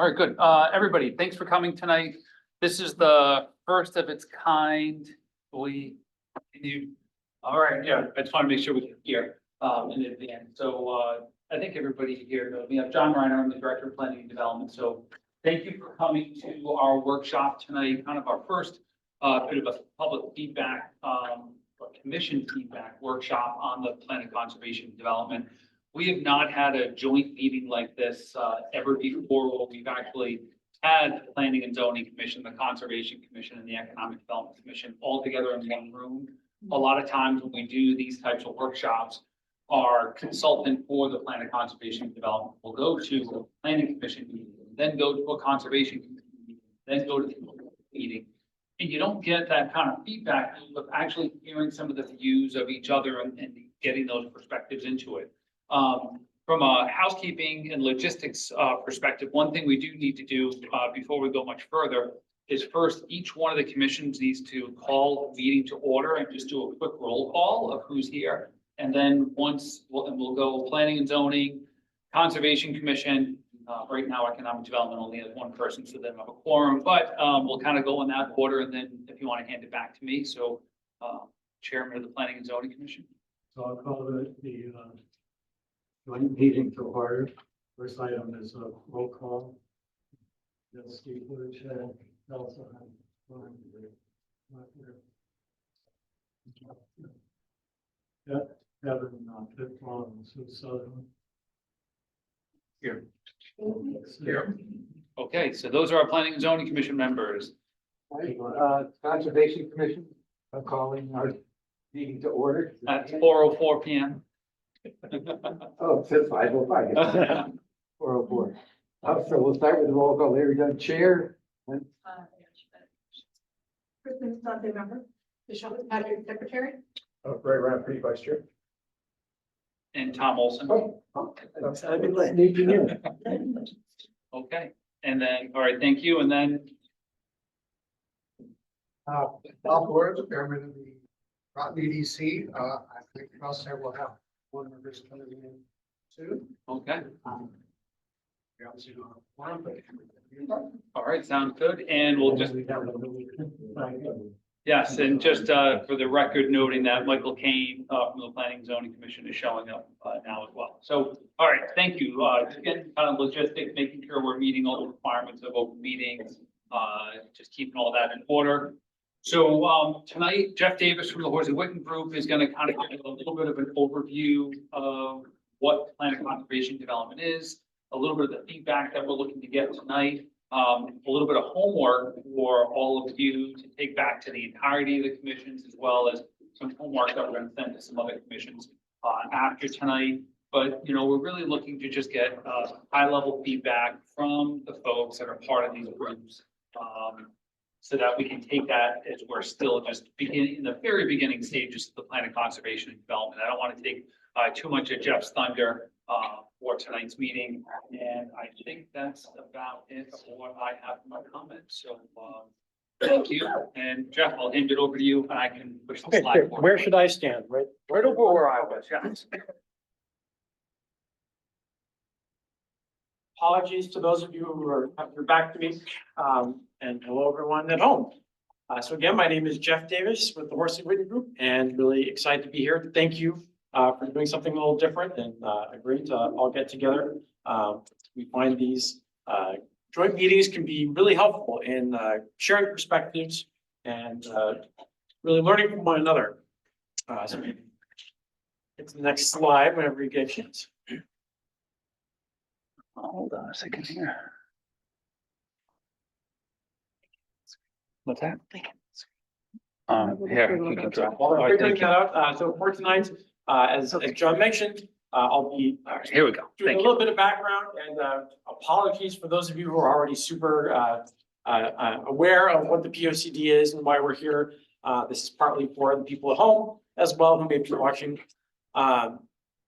All right, good. Everybody, thanks for coming tonight. This is the first of its kind. All right, yeah, I just want to make sure we can hear in advance. So I think everybody here knows me. I'm John Reiner. I'm the Director of Planning and Development. So thank you for coming to our workshop tonight, kind of our first bit of a public feedback, or commission feedback workshop on the Plan and Conservation and Development. We have not had a joint meeting like this ever before, where we've actually had the Planning and Zoning Commission, the Conservation Commission, and the Economic Development Commission all together in one room. A lot of times when we do these types of workshops, our consultant for the Plan and Conservation and Development will go to the Planning Commission meeting, then go to a Conservation Commission meeting, then go to the meeting. And you don't get that kind of feedback of actually hearing some of the views of each other and getting those perspectives into it. From a housekeeping and logistics perspective, one thing we do need to do before we go much further is first, each one of the commissions needs to call the meeting to order and just do a quick roll call of who's here. And then we'll go Planning and Zoning, Conservation Commission. Right now, Economic Development only has one person, so they don't have a quorum, but we'll kind of go in that order. And then if you want to hand it back to me, so Chairman of the Planning and Zoning Commission. So I'll call the joint meeting to order. First item is a roll call. Yes, Steve Woodshed, Elsa. Yeah, Kevin, Pitfall, and Sue Sutherland. Here. Here. Okay, so those are our Planning and Zoning Commission members. Conservation Commission, I'm calling our meeting to order. At 4:04 p.m. Oh, it says 5:05. 4:04. So we'll start with the roll call. Larry Dunn, Chair. Kristen Sunday member, Michelle Patrick, Secretary. Ray Rafferty, Vice Chair. And Tom Olson. I've been sneaking in. Okay, and then, all right, thank you, and then. Bob Ward, Chairman of the Groton EDC. I think also we'll have one members coming in soon. Okay, We obviously don't have one, but. all right, sounds good, and we'll just, yes, and just for the record, noting that Michael Kane from the Planning and Zoning Commission is showing up now as well. So, all right, thank you. Again, kind of logistics, making sure we're meeting all the requirements of open meetings, just keeping all that in order. So tonight, Jeff Davis from the Horsey Witten Group is going to kind of give a little bit of an overview of what Plan and Conservation Development is, a little bit of the feedback that we're looking to get tonight, a little bit of homework for all of you to take back to the entirety of the commissions, as well as some homework that we're going to send to some other commissions after tonight. But, you know, we're really looking to just get high level feedback from the folks that are part of these groups. So that we can take that as we're still just beginning in the very beginning stages of the Plan of Conservation and Development. I don't want to take too much of Jeff's thunder for tonight's meeting, and I think that's about it for what I have in my comments. So thank you, and Jeff, I'll hand it over to you, and I can push the slide forward. Where should I stand? Right over where I was. Yes. Apologies to those of you who are have your back to me, and hello everyone at home. So again, my name is Jeff Davis with the Horsey Witten Group, and really excited to be here. Thank you for doing something a little different and agreeing to all get together. We find these joint meetings can be really helpful in sharing perspectives and really learning from one another. So get to the next slide whenever you get a chance. Hold on a second here. What's that? Here, you can drop. While All I'm right, figuring thank you. that out, so for tonight, as John mentioned, I'll be All right, here we go. doing a Thank you. little bit of background and apologies for those of you who are already super aware of what the POCD is and why we're here. This is partly for the people at home as well who may be watching. And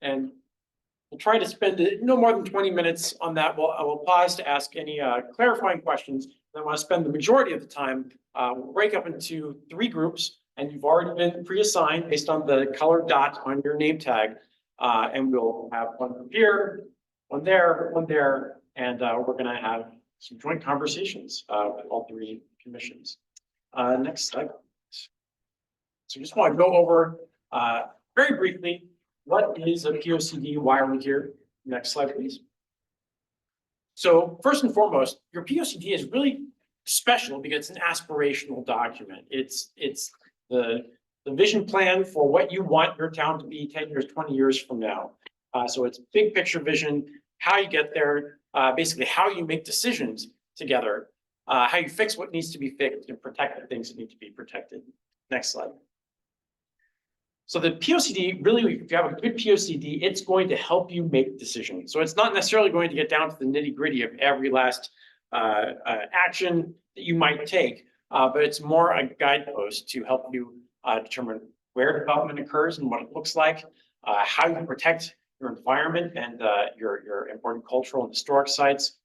we'll try to spend no more than 20 minutes on that. I will pause to ask any clarifying questions. And I want to spend the majority of the time. We'll break up into 3 groups, and you've already been pre-assigned based on the colored dot on your name tag. And we'll have one from here, one there, and we're going to have some joint conversations with all three commissions. Next slide. So just want to go over very briefly, what is a POCD? Why are we here? Next slide, please. So first and foremost, your POCD is really special because it's an aspirational document. It's the vision plan for what you want your town to be 10 years, 20 years from now. So it's big picture vision, how you get there, basically how you make decisions together, how you fix what needs to be fixed and protect the things that need to be protected. Next slide. So the POCD, really, if you have a good POCD, it's going to help you make decisions. So it's not necessarily going to get down to the nitty gritty of every last action that you might take, but it's more a guidepost to help you determine where development occurs and what it looks like, how you protect your environment and your important cultural and historic sites,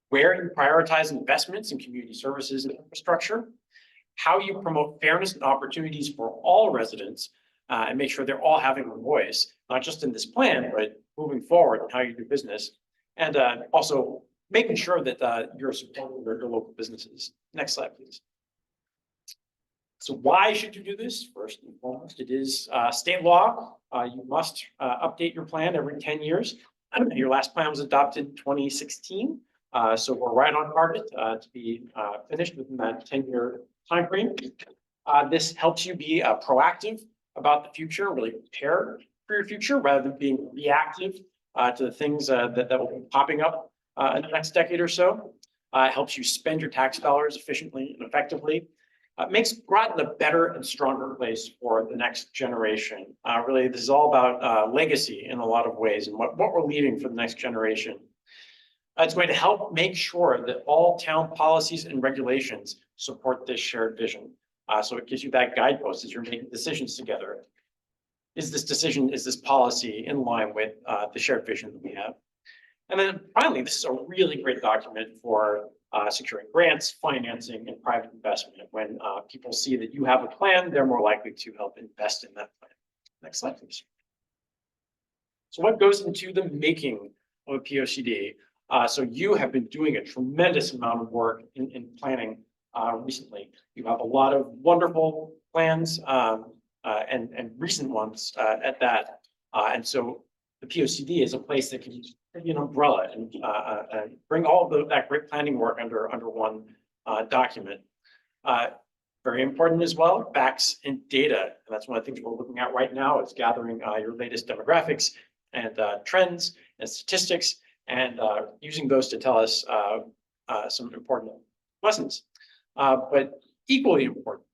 where you prioritize investments in community services and infrastructure, how you promote fairness and opportunities for all residents, and make sure they're all having a voice, not just in this plan, but moving forward and how you do business, and also making sure that you're supporting your local businesses. Next slide, please. So why should you do this? First and foremost, it is state law. You must update your plan every 10 years. Your last plan was adopted in 2016. So we're right on target to be finished within that 10-year timeframe. This helps you be proactive about the future, really prepare for your future rather than being reactive to the things that will be popping up in the next decade or so. It helps you spend your tax dollars efficiently and effectively. It makes Groton a better and stronger place for the next generation. Really, this is all about legacy in a lot of ways and what we're leaving for the next generation. It's going to help make sure that all town policies and regulations support this shared vision. So it gives you that guidepost as you're making decisions together. Is this policy in line with the shared vision that we have? And then finally, this is a really great document for securing grants, financing, and private investment. When people see that you have a plan, they're more likely to help invest in that plan. Next slide, please. So what goes into the making of a POCD? So you have been doing a tremendous amount of work in planning recently. You have a lot of wonderful plans and recent ones at that. And so the POCD is a place that can be an umbrella and bring all of that great planning work under one document. Very important as well, facts and data. And that's one of the things we're looking at right now is gathering your latest demographics and trends and statistics and using those to tell us some important lessons. But equally important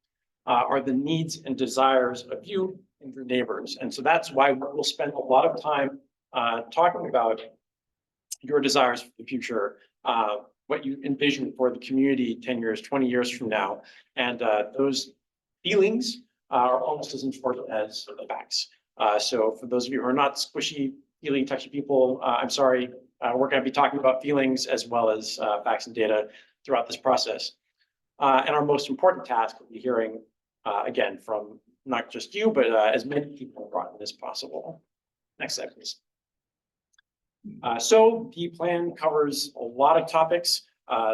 are the needs and desires of you and your neighbors. And so that's why we'll spend a lot of time talking about your desires for the future, what you envision for the community 10 years, 20 years from now. And those feelings are almost as important as the facts. So for those of you who are not squishy, feely, touchy people, I'm sorry, we're going to be talking about feelings as well as facts and data throughout this process. And our most important task will be hearing, again, from not just you, but as many people in Groton as possible. Next slide, please. So the plan covers a lot of topics.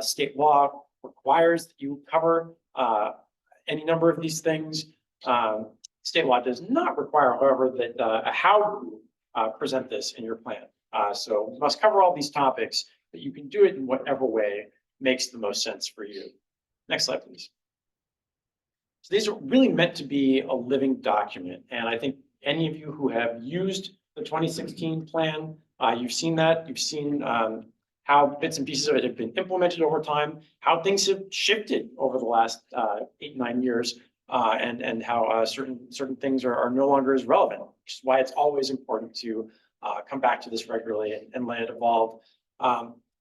State law requires that you cover any number of these things. State law does not require, however, that how you present this in your plan. So you must cover all these topics, but you can do it in whatever way makes the most sense for you. Next slide, please. So these are really meant to be a living document. And I think any of you who have used the 2016 plan, you've seen that. You've seen how bits and pieces of it have been implemented over time, how things have shifted over the last 8-9 years, and how certain things are no longer as relevant, which is why it's always important to come back to this regularly and let it evolve.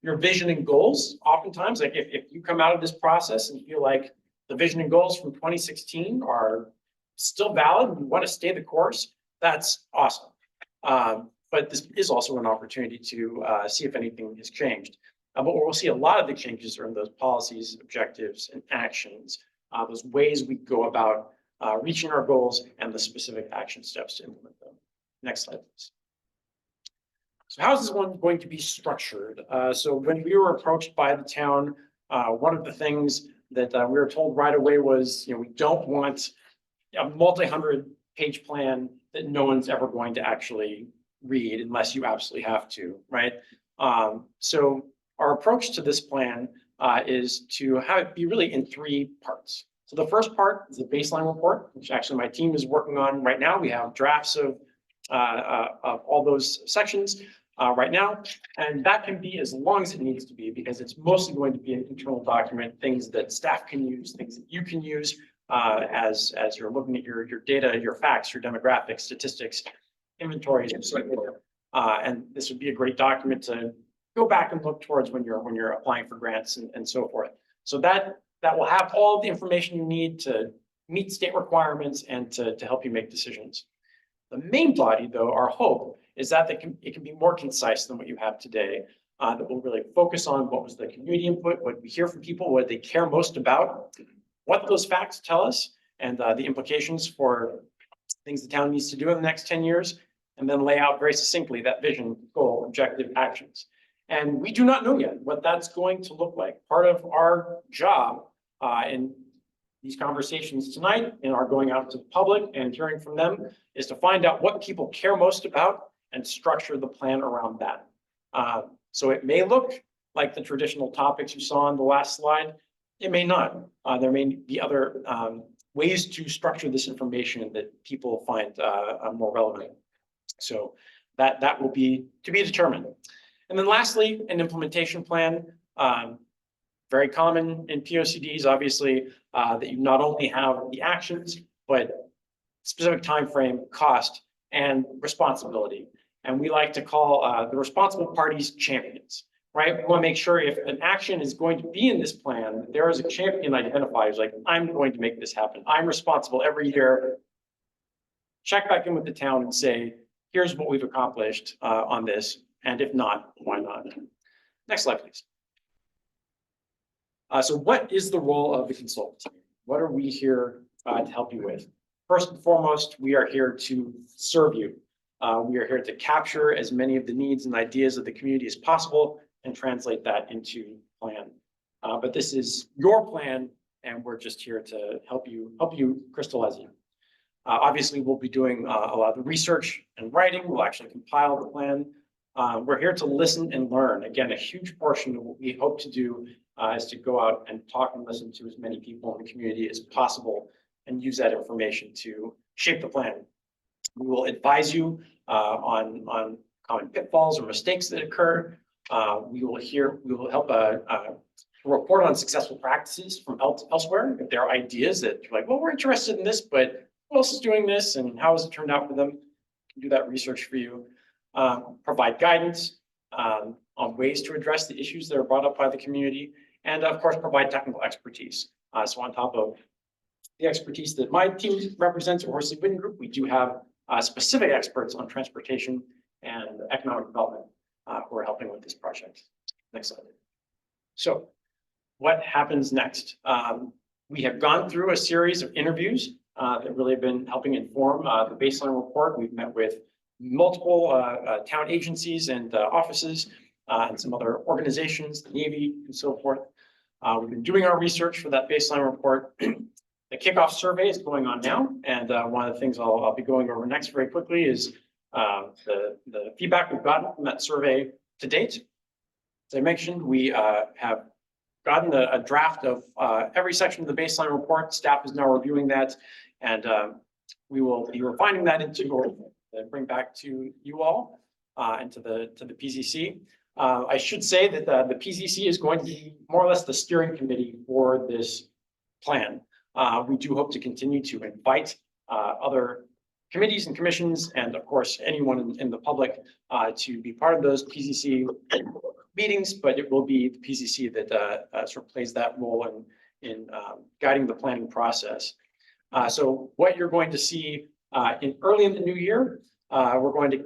Your vision and goals, oftentimes, like if you come out of this process and feel like the vision and goals from 2016 are still valid and you want to stay the course, that's awesome. But this is also an opportunity to see if anything has changed. But we'll see a lot of the changes are in those policies, objectives, and actions, those ways we go about reaching our goals and the specific action steps to implement them. Next slide, please. So how's this one going to be structured? So when we were approached by the town, one of the things that we were told right away was, we don't want a multi-hundred page plan that no one's ever going to actually read unless you absolutely have to, right? So our approach to this plan is to have it be really in 3 parts. So the first part is the baseline report, which actually my team is working on right now. We have drafts of all those sections right now, and that can be as long as it needs to be because it's mostly going to be an internal document, things that staff can use, things that you can use as you're looking at your data, your facts, your demographics, statistics, inventories, and so forth. And this would be a great document to go back and look towards when you're applying for grants and so forth. So that will have all the information you need to meet state requirements and to help you make decisions. The main body, though, our hope is that it can be more concise than what you have today. That will really focus on what was the community input, what we hear from people, what they care most about, what those facts tell us, and the implications for things the town needs to do in the next 10 years, and then lay out very succinctly that vision, goal, objective, actions. And we do not know yet what that's going to look like. Part of our job in these conversations tonight and our going out to the public and hearing from them is to find out what people care most about and structure the plan around that. So it may look like the traditional topics you saw on the last slide. It may not. There may be other ways to structure this information that people find more relevant. So that will be to be determined. And then lastly, an implementation plan. Very common in POCDs, obviously, that you not only have the actions, but specific time frame, cost, and responsibility. And we like to call the responsible parties champions, right? We want to make sure if an action is going to be in this plan, that there is a champion identified who's like, I'm going to make this happen. I'm responsible every year. Check back in with the town and say, here's what we've accomplished on this. And if not, why not? Next slide, please. So what is the role of the consultant? What are we here to help you with? First and foremost, we are here to serve you. We are here to capture as many of the needs and ideas of the community as possible and translate that into plan. But this is your plan, and we're just here to help you crystallize it. Obviously, we'll be doing a lot of the research and writing. We'll actually compile the plan. We're here to listen and learn. Again, a huge portion of what we hope to do is to go out and talk and listen to as many people in the community as possible and use that information to shape the plan. We will advise you on common pitfalls or mistakes that occur. We will help report on successful practices from elsewhere. If there are ideas that you're like, well, we're interested in this, but who else is doing this and how has it turned out for them? We can do that research for you. Provide guidance on ways to address the issues that are brought up by the community, and of course, provide technical expertise. So on top of the expertise that my team represents, or Horsley Witten Group, we do have specific experts on transportation and economic development who are helping with this project. Next slide. So what happens next? We have gone through a series of interviews that really have been helping inform the baseline report. We've met with multiple town agencies and offices and some other organizations, the Navy and so forth. We've been doing our research for that baseline report. The kickoff survey is going on now, and one of the things I'll be going over next very quickly is the feedback we've gotten from that survey to date. As I mentioned, we have gotten a draft of every section of the baseline report. Staff is now reviewing that, and we will be refining that into bring back to you all and to the PZC. I should say that the PZC is going to be more or less the steering committee for this plan. We do hope to continue to invite other committees and commissions, and of course, anyone in the public to be part of those PZC meetings, but it will be the PZC that sort of plays that role in guiding the planning process. So what you're going to see early in the new year, we're going to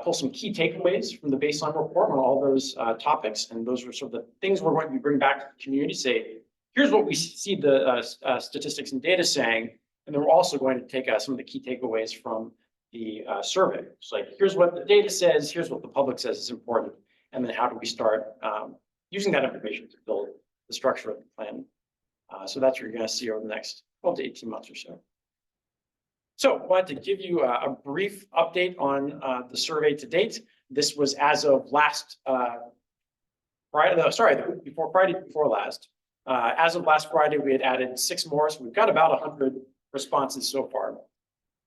pull some key takeaways from the baseline report on all those topics, and those are sort of the things we're going to bring back to the community, say, here's what we see the statistics and data saying, and then we're also going to take some of the key takeaways from the survey. It's like, here's what the data says, here's what the public says is important, and then how do we start using that information to build the structure of the plan. So that's what you're going to see over the next 12 to 18 months or so. So I wanted to give you a brief update on the survey to date. This was as of last Friday, no, sorry, Friday before last. As of last Friday, we had added 6 more, so we've got about 100 responses so far.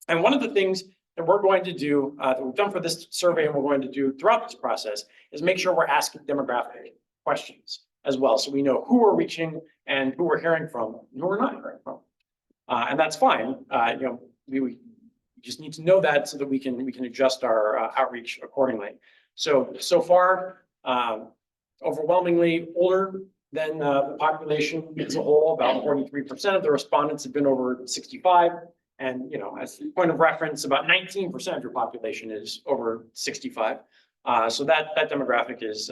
And one of the things that we're going to do, that we've done for this survey and we're going to do throughout this process, is make sure we're asking demographic questions as well, so we know who we're reaching and who we're hearing from and who we're not hearing from. And that's fine. We just need to know that so that we can adjust our outreach accordingly. So far, overwhelmingly older than the population as a whole. About 43% of the respondents have been over 65. And, as a point of reference, about 19% of your population is over 65. So that demographic is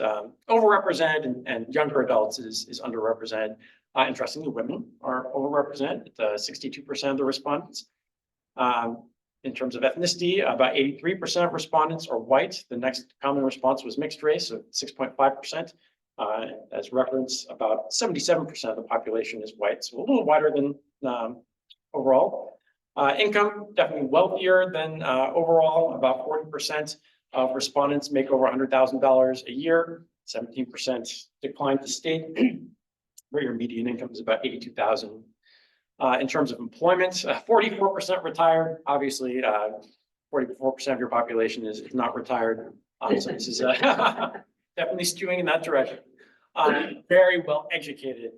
overrepresented, and younger adults is underrepresented. Interestingly, women are overrepresented at 62% of the respondents. In terms of ethnicity, about 83% of respondents are white. The next common response was mixed race, so 6.5%. As reference, about 77% of the population is white, so a little wider than overall. Income, definitely wealthier than overall. About 40% of respondents make over $100,000 a year. 17% decline to state, where your median income is about $82,000. In terms of employment, 44% retired. Obviously, 44% of your population is not retired. So this is definitely skewing in that direction. Very well educated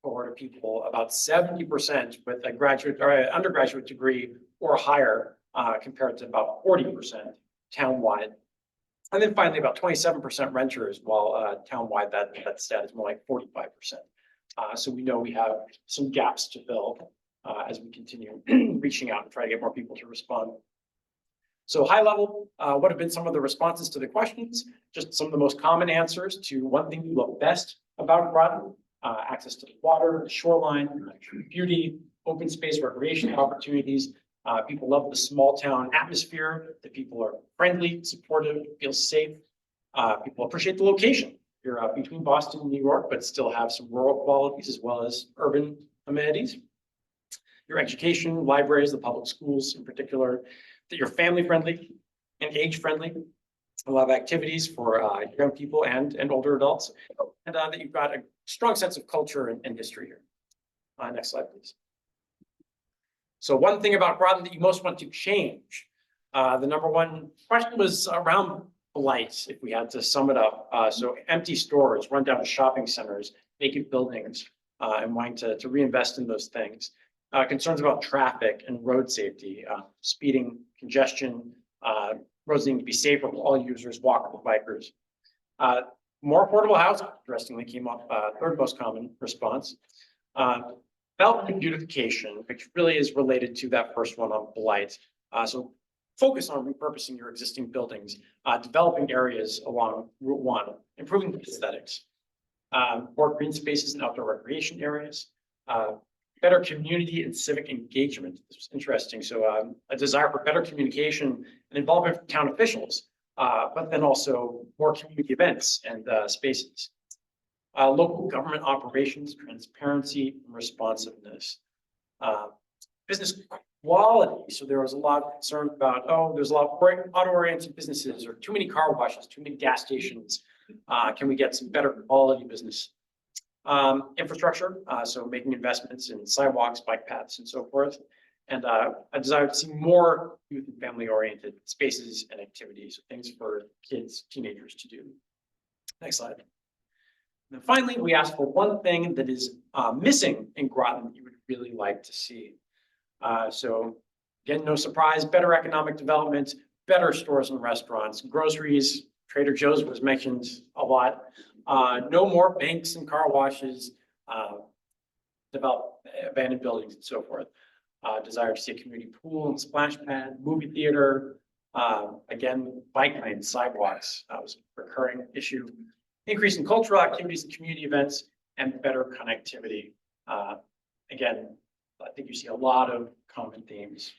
cohort of people, about 70% with a graduate or undergraduate degree or higher, compared to about 40% townwide. And then finally, about 27% renters, while townwide that stat is more like 45%. So we know we have some gaps to fill as we continue reaching out and try to get more people to respond. So high level, what have been some of the responses to the questions? Just some of the most common answers to one thing you love best about Groton: access to the water, the shoreline, beauty, open space recreation opportunities. People love the small town atmosphere. The people are friendly, supportive, feel safe. People appreciate the location. You're between Boston and New York, but still have some rural qualities as well as urban amenities. Your education, libraries, the public schools in particular, that you're family friendly and age friendly. A lot of activities for young people and older adults, and that you've got a strong sense of culture and history here. Next slide, please. So one thing about Groton that you most want to change. The number one question was around blight, if we had to sum it up. So empty stores, rundown shopping centers, vacant buildings, and wanting to reinvest in those things. Concerns about traffic and road safety, speeding, congestion, roads need to be safer for all users, walkers, bikers. More affordable housing, interestingly, came up, third most common response. Development and beautification, which really is related to that first one on blight. So focus on repurposing your existing buildings, developing areas along Route 1, improving the aesthetics, more green spaces and outdoor recreation areas, better community and civic engagement. This was interesting. So a desire for better communication and involvement from town officials, but then also more community events and spaces. Local government operations, transparency, and responsiveness. Business quality. So there was a lot of concern about, there's a lot of auto-oriented businesses or too many car washes, too many gas stations. Can we get some better quality business? Infrastructure, so making investments in sidewalks, bike paths, and so forth. And a desire to see more youth and family-oriented spaces and activities, things for kids, teenagers to do. Next slide. And then finally, we asked for one thing that is missing in Groton that you would really like to see. So again, no surprise, better economic development, better stores and restaurants, groceries. Trader Joe's was mentioned a lot. No more banks and car washes, develop abandoned buildings and so forth. Desire to see a community pool and splash pad, movie theater. Again, bike lanes, sidewalks, that was a recurring issue. Increase in cultural activities and community events, and better connectivity. Again, I think you see a lot of common themes.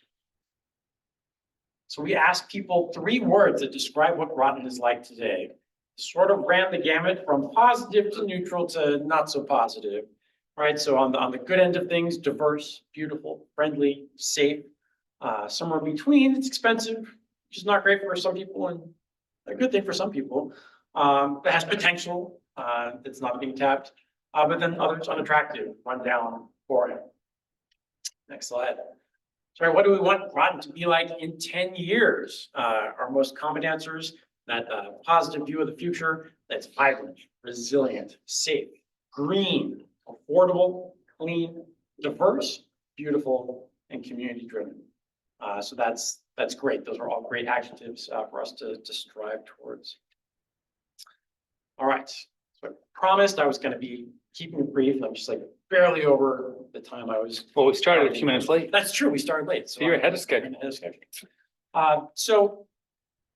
So we asked people 3 words that describe what Groton is like today. Sort of ran the gamut from positive to neutral to not so positive, right? So on the good end of things, diverse, beautiful, friendly, safe. Somewhere between, it's expensive, which is not great for some people and a good thing for some people. It has potential, that's not being tapped, but then others unattractive, run down, boring. Next slide. Sorry, what do we want Groton to be like in 10 years? Our most common answers, that positive view of the future that's vibrant, resilient, safe, green, affordable, clean, diverse, beautiful, and community driven. So that's great. Those are all great adjectives for us to strive towards. All right. So I promised I was going to be keeping it brief. I'm just like barely over the time I was. Well, we started a few minutes late. That's true. We started late. So you're ahead of schedule. So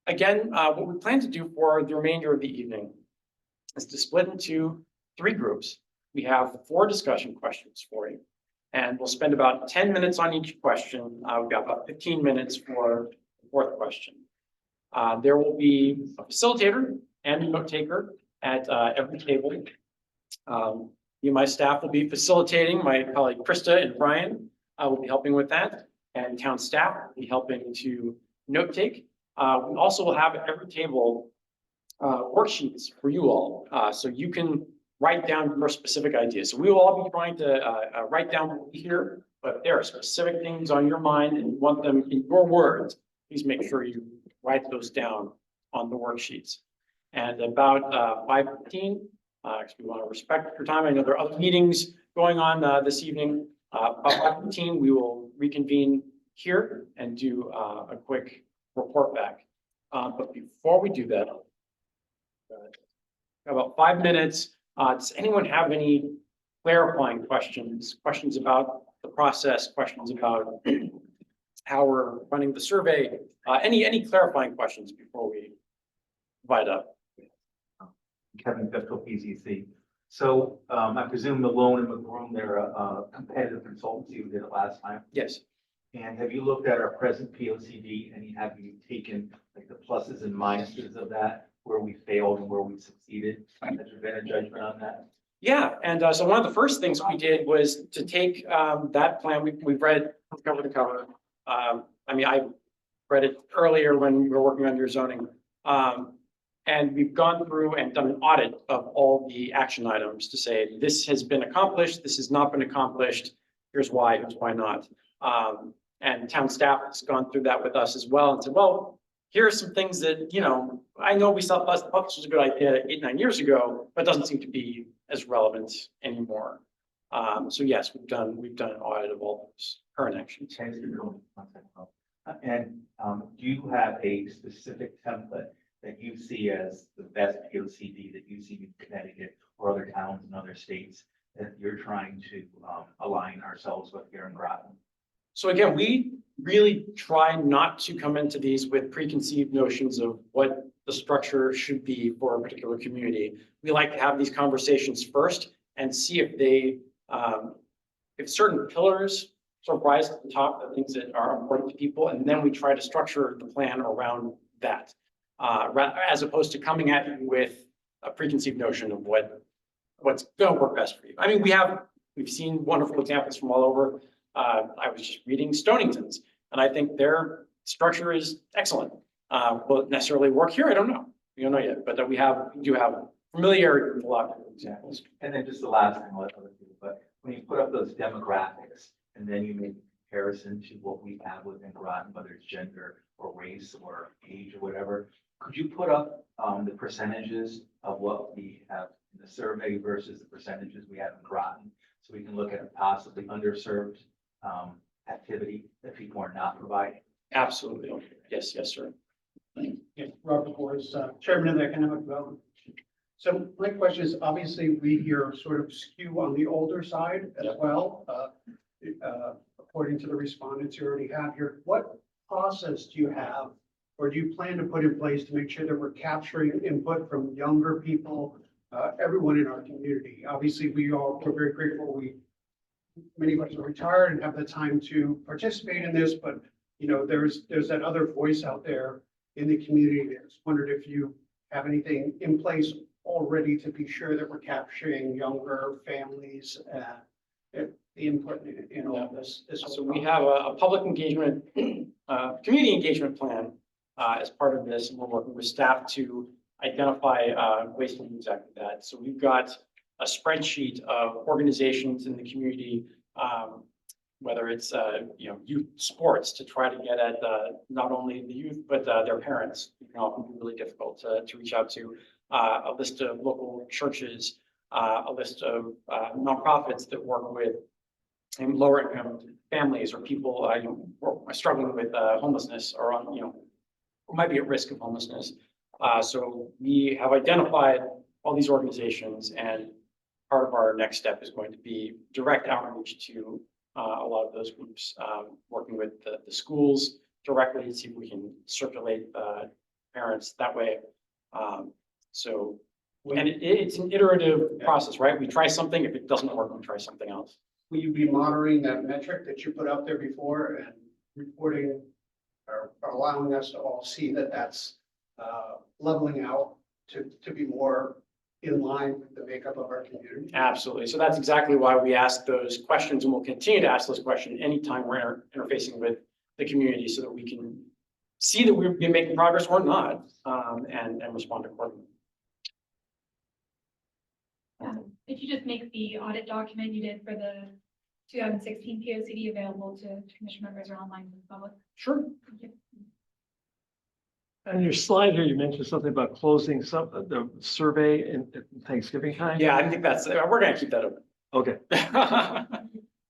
again, what we plan to do for the remainder of the evening is to split into 3 groups. We have 4 discussion questions for you, and we'll spend about 10 minutes on each question. We've got about 15 minutes for the 4th question. There will be a facilitator and a note taker at every table. Me and my staff will be facilitating. My colleague Krista and Brian will be helping with that, and town staff will be helping to note take. We also will have at every table worksheets for you all, so you can write down your specific ideas. So we will all be trying to write down what we hear, but if there are specific things on your mind and you want them in your words, please make sure you write those down on the worksheets. And about 5:15, because we want to respect your time. I know there are other meetings going on this evening. About 5:15, we will reconvene here and do a quick report back. But before we do that, about 5 minutes. Does anyone have any clarifying questions? Questions about the process? Questions about how we're running the survey? Any clarifying questions before we divide up? Kevin Fiscal, PCC. So I presume Malone and McBroom, they're a competitive consultancy who did it last time. Yes. And have you looked at our present POCD and have you taken like the pluses and minuses of that, where we failed and where we succeeded? Has there been a judgment on that? Yeah, and so one of the first things we did was to take that plan. We've read cover to cover. I mean, I read it earlier when we were working on your zoning. And we've gone through and done an audit of all the action items to say, this has been accomplished, this has not been accomplished, here's why not. And town staff has gone through that with us as well and said, well, here are some things that, you know, I know we thought this was a good idea 8-9 years ago, but doesn't seem to be as relevant anymore. So yes, we've done an audit of all those current actions. And do you have a specific template that you see as the best POCD that you see in Connecticut or other towns and other states that you're trying to align ourselves with here in Groton? So again, we really try not to come into these with preconceived notions of what the structure should be for a particular community. We like to have these conversations first and see if they, if certain pillars sort of rise to the top, the things that are important to people, and then we try to structure the plan around that, as opposed to coming at you with a preconceived notion of what's going to work best for you. I mean, we've seen wonderful examples from all over. I was just reading Stonington's, and I think their structure is excellent. Will it necessarily work here? I don't know. We don't know yet, but we do have familiarity with a lot of examples. And then just the last thing, I'll let other people, but when you put up those demographics and then you make a comparison to what we have within Groton, whether it's gender or race or age or whatever, could you put up the percentages of what we have in the survey versus the percentages we have in Groton? So we can look at a possibly underserved activity that people are not providing. Absolutely. Yes, sir. Yeah, Robert Boris, Chairman of the Economic Development. So my question is, obviously, we here sort of skew on the older side as Yep. well. According to the respondents you already have here, what process do you have or do you plan to put in place to make sure that we're capturing input from younger people, everyone in our community? Obviously, we're very grateful. Many of us are retired and have the time to participate in this, but you know, there's that other voice out there in the community. I just wondered if you have anything in place already to be sure that we're capturing younger families and the input in all this. So we have a public engagement, community engagement plan as part of this, and we're working with staff to identify ways to do exactly that. So we've got a spreadsheet of organizations in the community, whether it's youth sports, to try to get at not only the youth but their parents. It can often be really difficult to reach out to. A list of local churches, a list of nonprofits that work with lower income families or people who are struggling with homelessness or on who might be at risk of homelessness. So we have identified all these organizations, and part of our next step is going to be direct outreach to a lot of those groups, working with the schools directly to see if we can circulate parents that way. And it's an iterative process, right? We try something. If it doesn't work, we try something else. Will you be monitoring that metric that you put out there before and reporting or allowing us to all see that that's leveling out to be more in line with the makeup of our community? Absolutely. So that's exactly why we ask those questions, and we'll continue to ask those questions anytime we're interfacing with the community, so that we can see that we've been making progress or not, and respond accordingly. If you just make the audit document you did for the 2016 POCD available to commission members or online to the public. Sure. On your slide here, you mentioned something about closing the survey in Thanksgiving time. Yeah, I think we're gonna keep that open. Okay.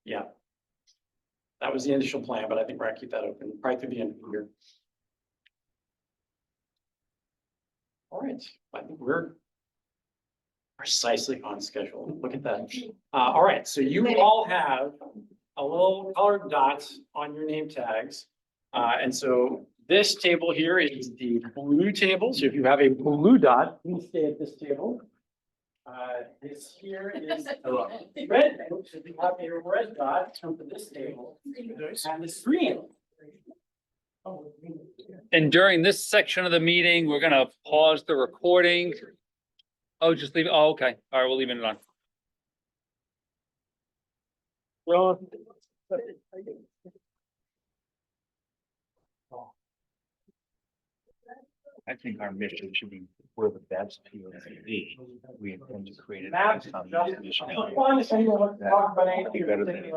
Yeah. That was the initial plan, but I think we're gonna keep that open probably through the end of the year. All right, I think we're precisely on schedule. Look at that. All right, so you all have a little colored dot on your name tags. And so this table here is the blue table. So if you have a blue dot, please stay at this table. This here is red. So if you have a red dot, come to this table. And this green. And during this section of the meeting, we're gonna pause the recording. Oh, just leave it. Oh, okay. All right, we're leaving it on. Well, I think our mission should be, we're the best POCD. We intend to create it. Matt, based on no. this mission. Talk about anything. Better than-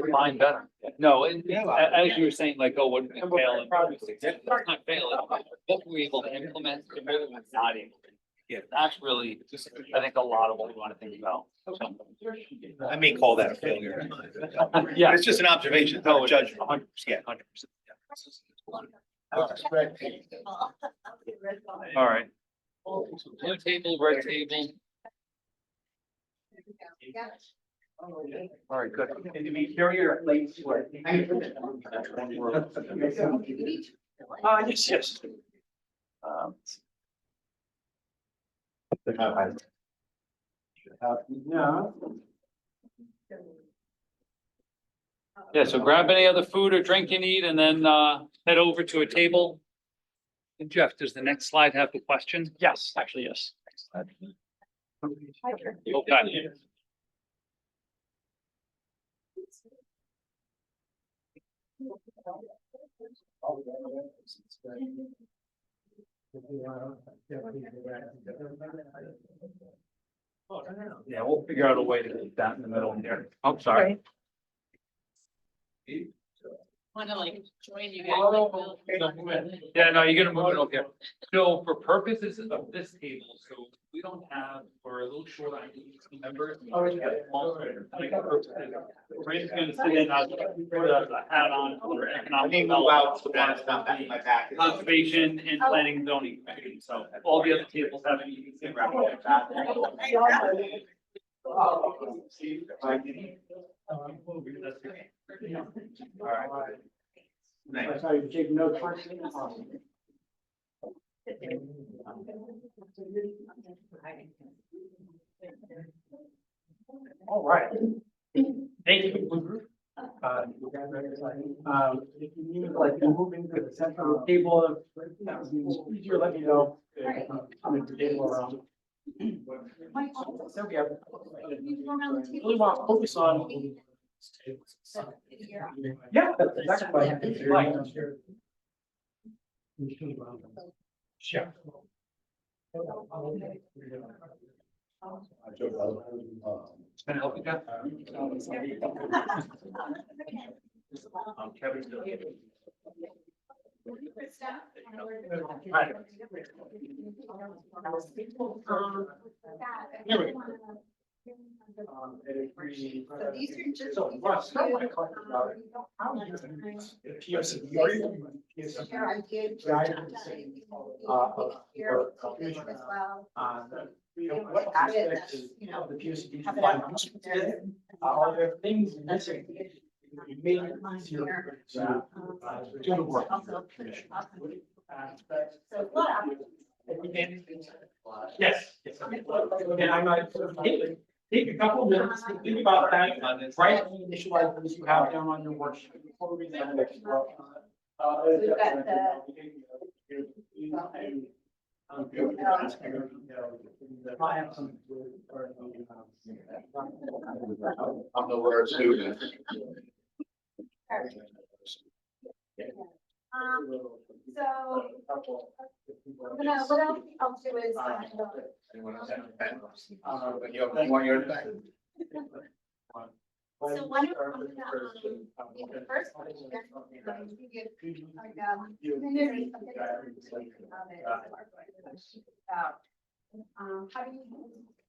Mine better. No, as you were saying, like, oh, what did we fail? It's not failing. What were we able to implement, and what was not able to. Yeah, that's really, I think, a lot of what we want to think about. I may call that a failure. Yeah. It's just an observation, No, not a judgment. 100%. Yeah. 100%. All right. Blue table, red table. All right, good. And to be sure your plates were. Yes, yes. Yeah. Yeah, so grab any other food or drink you need and then head over to a table. And Jeff, does the next slide have the question? Yes, actually, yes. Okay. Yeah, we'll figure out a way to keep that in the middle here. I'm sorry. Want to like join you guys? Yeah, no, you're gonna move it over here. So for purposes of this table, so we don't have, we're a little short on members. Ray's gonna sit in, put a hat on for economic development, conservation and planning and zoning. So all the other tables have it. You can grab it. All right. That's how you take notes first. All right. Thank you. You guys If you need to like move into the center of the table, that would be easier, let me know. I'm in the table around. So we have. Really want to focus on. Yeah, that's exactly what I think. Right. Sure. Can I help you, Jeff? Kevin. Right. Here we go. So these are just. So, Russ, I want to talk about it. How do you use the POCD or even POCD Here I did. guidance, Here or as well. what aspects of the POCD do you find useful today? Are there things missing? You made it easier to do the work. Yes. Yes. And I might take a couple of minutes to think about that, right? Initialize those you have down on your worksheet. Before we then next. We've got I'm the worst student. So, what else I'll do is. Anyone else have a pen? You want your thing? So one of the first question, how do you use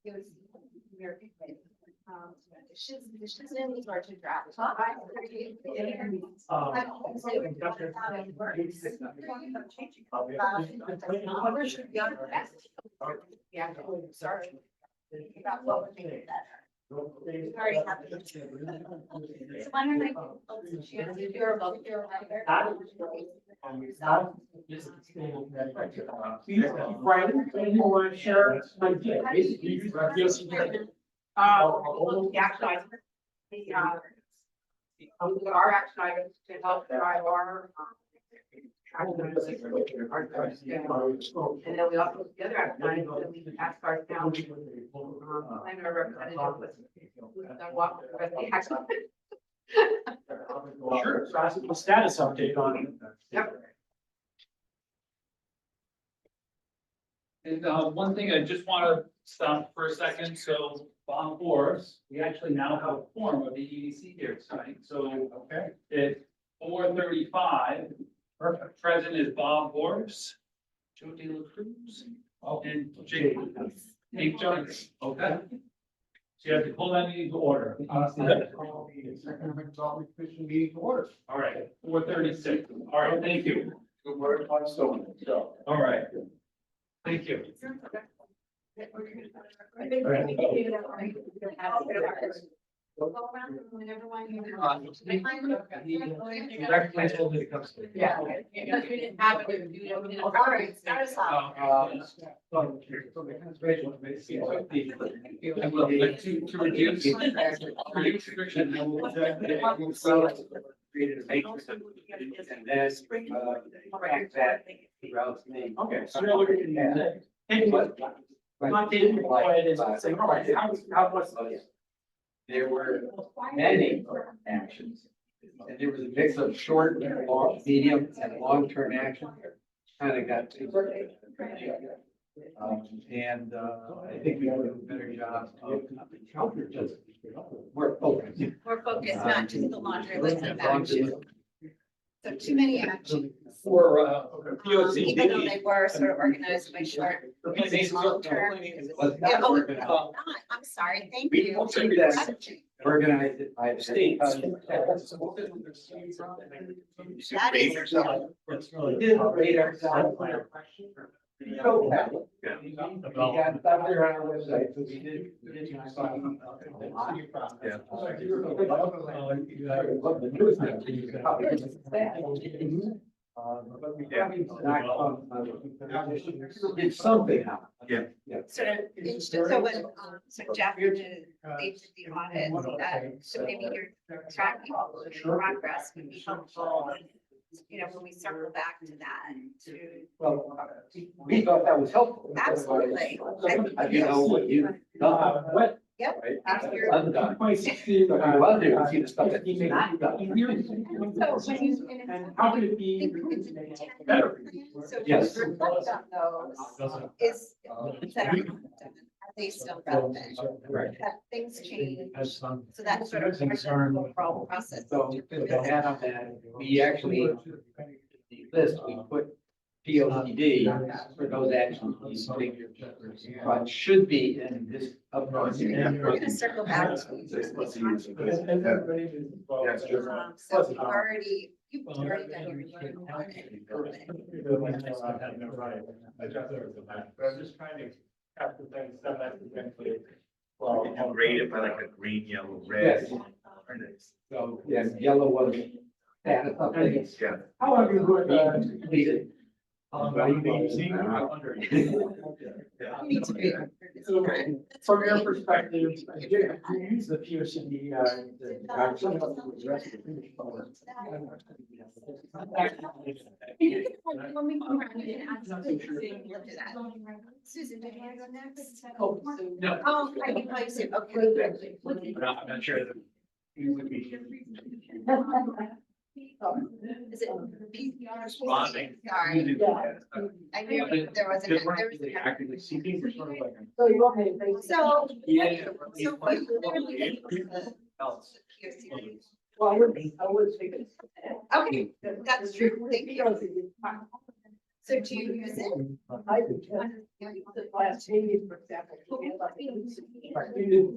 your the shizim or to draft? Yeah, sorry. About what would make it better. We already have it. So why don't I if you're a volunteer writer. Yourself. Right, and you want to share an idea, basically, use the POCD. The action items. Our action items to help drive our. And then we also put together action items that we can ask ours down. I'm a representative with. Walk the rest of the action. Sure, so ask a status update on it. Yep. And one thing I just want to stop for a second, so Bob Boris, we actually now have a form of the EDC here tonight, so. Okay. It's 4:35. Perfect. Present is Bob Boris, Joe De La Cruz, and Jake Jones. Okay. So you have to pull that meeting to order. Meeting to order. All right, 4:36. All right, thank you. Good work on so. All right. Thank you. Go around whenever one you. Yeah. Because we didn't have it, we didn't. All right, start us off. To reduce friction. Created a matrix of, and then, track that throughout the. Okay, so you're looking at. Hey, what? Not taking quiet is saying, all right, how was this? There were many actions. And there was a mix of short, long, medium, and long-term action. Kind of got to. And I think we did a better job of just, we're focused. We're focused, not just the laundry list of actions. So too many actions. For, Even though they were sort of organized by short. Long term. Yeah, oh, I'm sorry, thank We you. also did that. Organized it by the state. That is. Radar side. We got stuff there on our website, so we did. But we haven't did something out. Yeah. Yeah. So when, so Jeff did, they did the audit, so maybe you're tracking progress would be helpful. You know, when we circle back to that, to. Well, we thought that was helpful. Absolutely. You know, what you, what? Yep. Right? If you're- Undone. So if you go out there and see the stuff that he's not done. So when you. And how could it be? Better. So Yes. to reflect on those is, that are they still relevant? Right. Have things changed? So So that's sort of the overall process. So to add on that, we actually, the list, we put POCD for those actions. But should be in this upcoming. We're gonna circle back to these. So you've already done your review on it. I'm just trying to capture things, stuff that's eventually. It's great if I like a green, yellow, Yes. red. So, yeah, yellow was status updates. Yeah. How have you heard, Completed. Me too. So, from your perspective, you use the P O C D, When we come around, you can add something. Susan, did you want to go next? No. Oh, I can play Sue, okay. I'm not sure that. Is it? Responding. Sorry, I knew there was Just an. actively seeking for sort of like. So. Yeah. So we clearly. Well, I would think it's. Okay, that's true, thank you. So do you use it? I do, the last meeting, for example.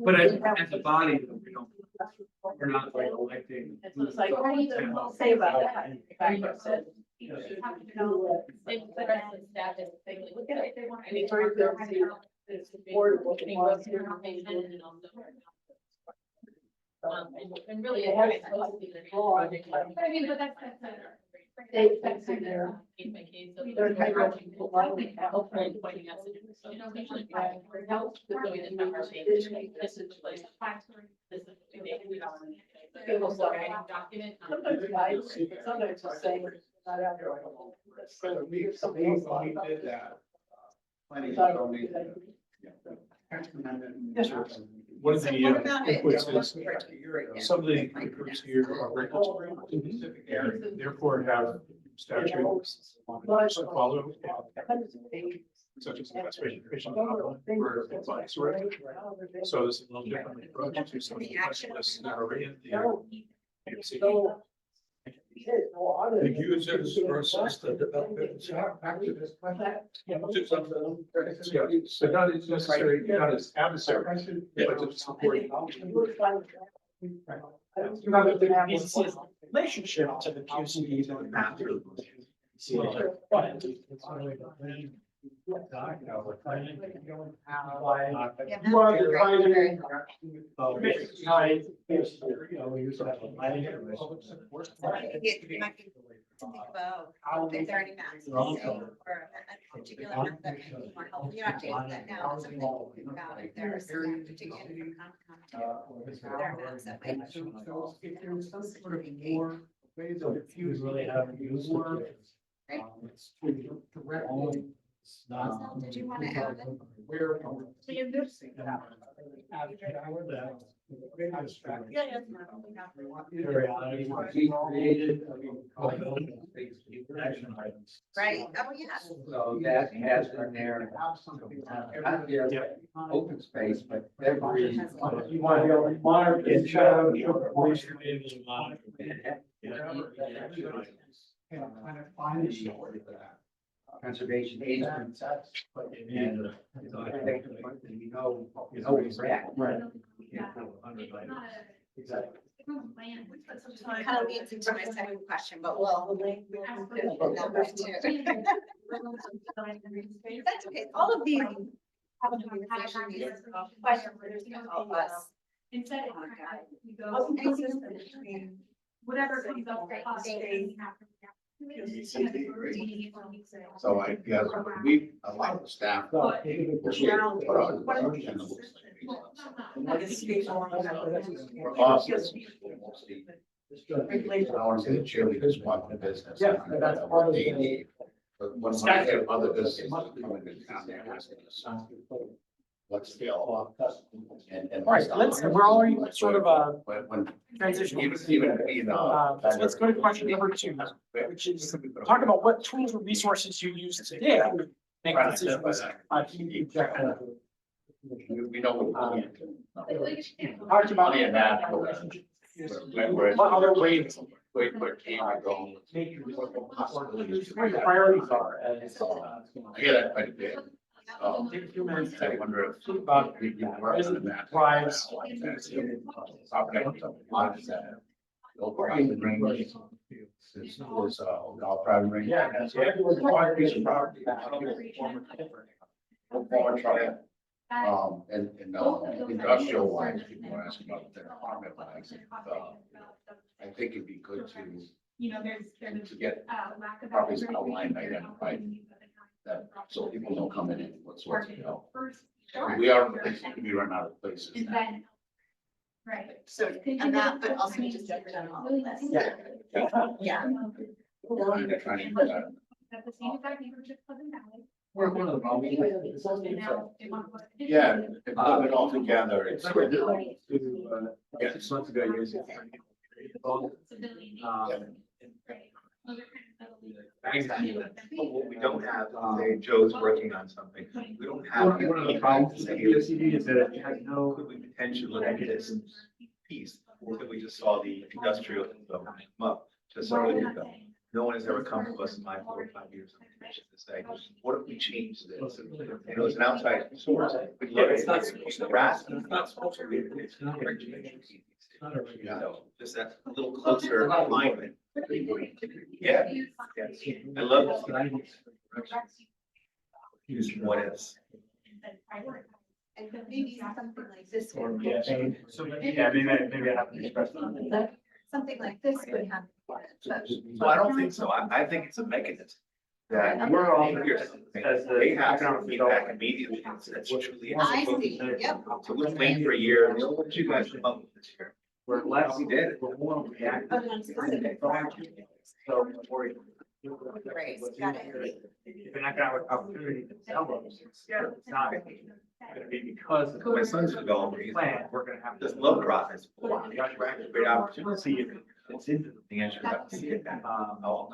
But as a body, we don't, we're not like electing. And so it's like, what do you say about that? I said, You know, they put us in staff as they look at it, they want. And it's very good to see it's affordable. And really. They have it's it supposed to be the law. project. But I mean, but that's. They fix it there. Case by case, so They're kind of people want to help. pointing us to do so. You know, usually. For help. So we didn't have our same, this is like, this is what we make, we don't. Give us a- Document. Sometimes guys, sometimes it's saying, not after. So we hear something else. did that. Yes, sir. One of So the what about it? inputs is some of the groups here are regulatory in specific area, therefore have statutes to follow, such as investment education, where it applies, right? So this is a little different approach to some of the specialists that are in the POCD. The users versus the developers. So not as necessary, not as adversaries, but to support. You have a business relationship to the P O C Ds and the map. You are the primary. Side. It might be to think about if there are any maps or a particular map that might be more helpful. You're not doing that now, it's something to think about if there are some particular from Concom. There are maps that might. So if there's some sort of more ways of diffusing. Really have more. Right. Directly. Did you want to add it? Where. So you're good. We created. Right, oh, yeah. So that has been there. Not just open space, but every. You want to be able to monitor and show. Kind of find the story for that. Conservation agents. And, we know where we're at. Right. Exactly. Kind of leads into my second question, but we'll. Number two. That's okay, all of these. Have a conversation, these questions, all of us. Instead of, we Oh, go, whatever comes up for us. Thank you. So I guess we, a lot of the staff. will say, "Put on- put on channels." For us, it's mostly, I don't want to say the cheerleaders want the business. Yeah, that's part of They the- need. But when I hear other businesses coming to town, they're asking us, what's the all? And. All right, we're already sort of, When, transitioning. even, you know. So let's go to question number 2, which is talk about what tools or resources you use today to make decisions. We know what we can't. Talked about. Money and that. What other ways Wait, can I go? where the priorities are as. I hear that quite a bit. Take a few minutes I to wonder if. think about we can work on that. drives. Private range. Is golf private range. Yeah. And industrial wise, people are asking about their apartment wise. I think it'd be good to get properties outlined, identified, that, so people don't come in and what's, you know. We run out of places. Right. So, and that, but also just a general list. Yeah. Yeah. They're trying to do that. At the same exact neighborhood, Pleasant Valley. We're one of the problems. And now they want to put additional- Yeah, if put it all together, it's. Yeah, 6 months ago, you guys. Civilian. Um, Right. Those are kind of the- But what we don't have, say Joe's working on something, we don't have. One of the problems with POCD is that it has no. Could we potentially look at this piece, or could we just saw the industrial come up, just so that no one has ever come to us in my 4 or 5 years on the commission to say, what if we change this? And it was an outside source. We look at It's not it, supposed to. grass, It's not supposed to be. It's not a regulation. It's not a regulation. So just that a little closer alignment. Yeah, yes. I love what is. And maybe something like this one. Yeah, so maybe I have to express that. Something like this would have. So I don't think so. I think it's a mechanism. That We're all- they have feedback immediately. That's truly. I see, yep. So we planned for a year. What did you guys come up with this year? We're less. We did. We're more reactive. Oh, non-specific. So before you. Right, got it. If an economic opportunity to sell those, it's not gonna be because of My son's a developer. He's plan, we're gonna have to. just love process. You got great opportunity. See if it's into the. The answer is I see it. Oh.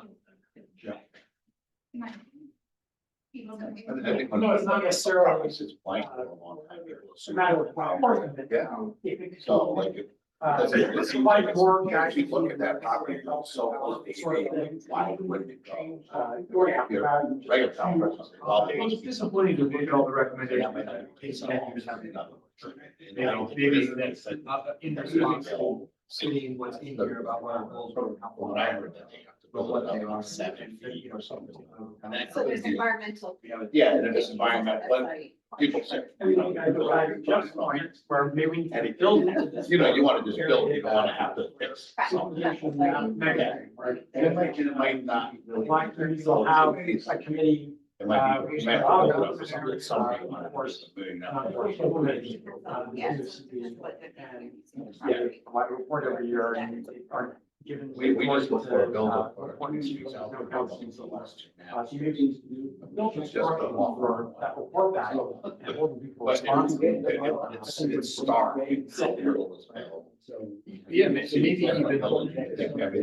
No, it's not necessarily. It's blank for a long time. It's a matter of how. Yeah. So like. It's like work, actually. If you look at that property, so. Sort of thing. Why wouldn't it go? You're happy about it. Regular town person, well, Well, it's disappointing to look at all the recommendations. You know, maybe that's in the seeing what's in here about what our goals are. When I heard that they have to build it up on 7 feet. You know, something. And that So could there's be, environmental. yeah, and there's environment, but people say. And we don't have to ride just points where maybe we can build. You know, you wanna just build, you don't wanna have to fix something. Right. And it might not. really- Like, we'll have a committee. It might be. We it should might all be go up for something, somebody wanna do something now. Yes. Yeah, I report every year and are given. We just look for a builder. It's just a for that report back and hold people But responsible. it's star. Yeah, maybe even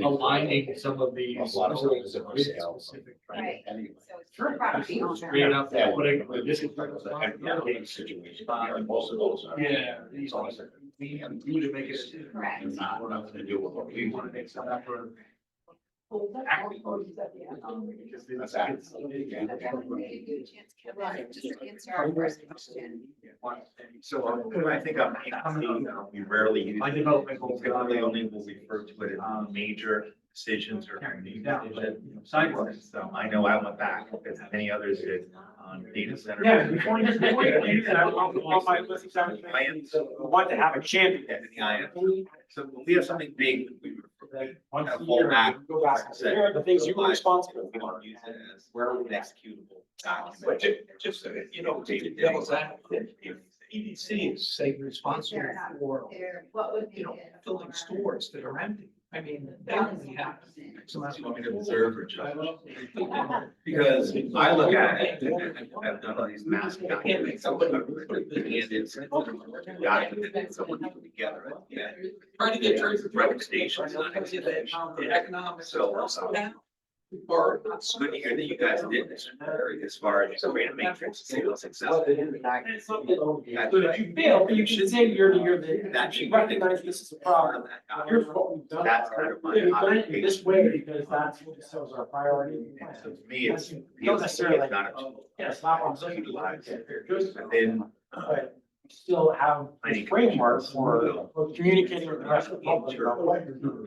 aligning some of the. A lot of stuff is for sale. Right. Anyway. So it's for property owner. Straight up, Yeah, putting this is like a situation, most of those are. Yeah. It's always like, And you to make it. Correct. it's not nothing to do with what we want to make. So that's where. That's that. Just to answer our first question. So I think we rarely use. My development goals. Typically only will refer to it as major decisions or. Sidewalks. So I know I went back, as many others did, on data center. Yeah, before you do that, on my list, we want to have a champion. So when we have something big, we like, once Have a a full year, map. you go back and say, here are the things you were responsible We for. don't use it as an executable document. But just, you know, to devil's advocate, if EDC is, say, responsible for, What would you know, filling stores that are empty, I mean, they only have. So you want me to observe or judge? Because I look at it, and I've done all these mass documents, and it's a document that someone put together, yeah. Trying to get Recommendations, not execution. the economics. So, Or. it's good to hear that you guys did this, as far as create a matrix, say what's successful. So if you fail, you should say year to year that That should you be recognize this is a problem. Here's what we've done. That's kind of my We've done it this observation. way because that's what shows our priority. And so to me, it's, Don't necessarily it's not a. Yeah, it's not on So utilize it. Just, And then, but we still have a framework for communicating with the rest of the public about what you're doing.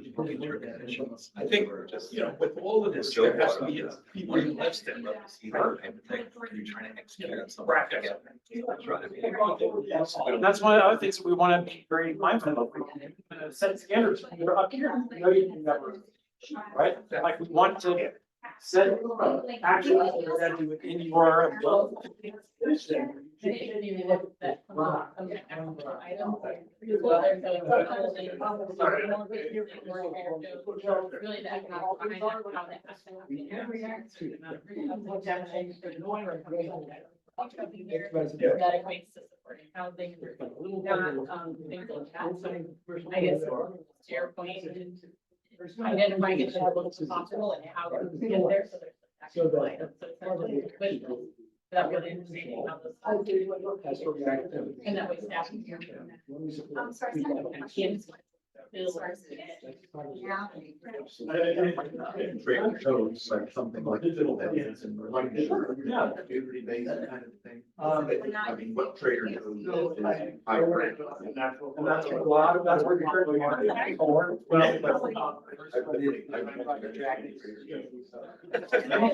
I think, you know, with all of this, there has to be a people who lives there. you're trying to execute on something. That's right. And that's one of the other things that we want to be very mindful of. Set standards. You're up here, you know, you can never, right? Like we want to set actions that are within your ability. Really the economic behind that, how that has to that equates to supporting housing, not, things like that. So I guess to your point, identifying it as close as possible and how to get there, so there's action plan. So it's not just wish list, that really understanding how this. And that way staff can hear. I'm sorry. So like something like digital evidence and Yeah. community based kind of thing. I mean, what trader knows is high rent. And that's a lot of, that's where you're currently are.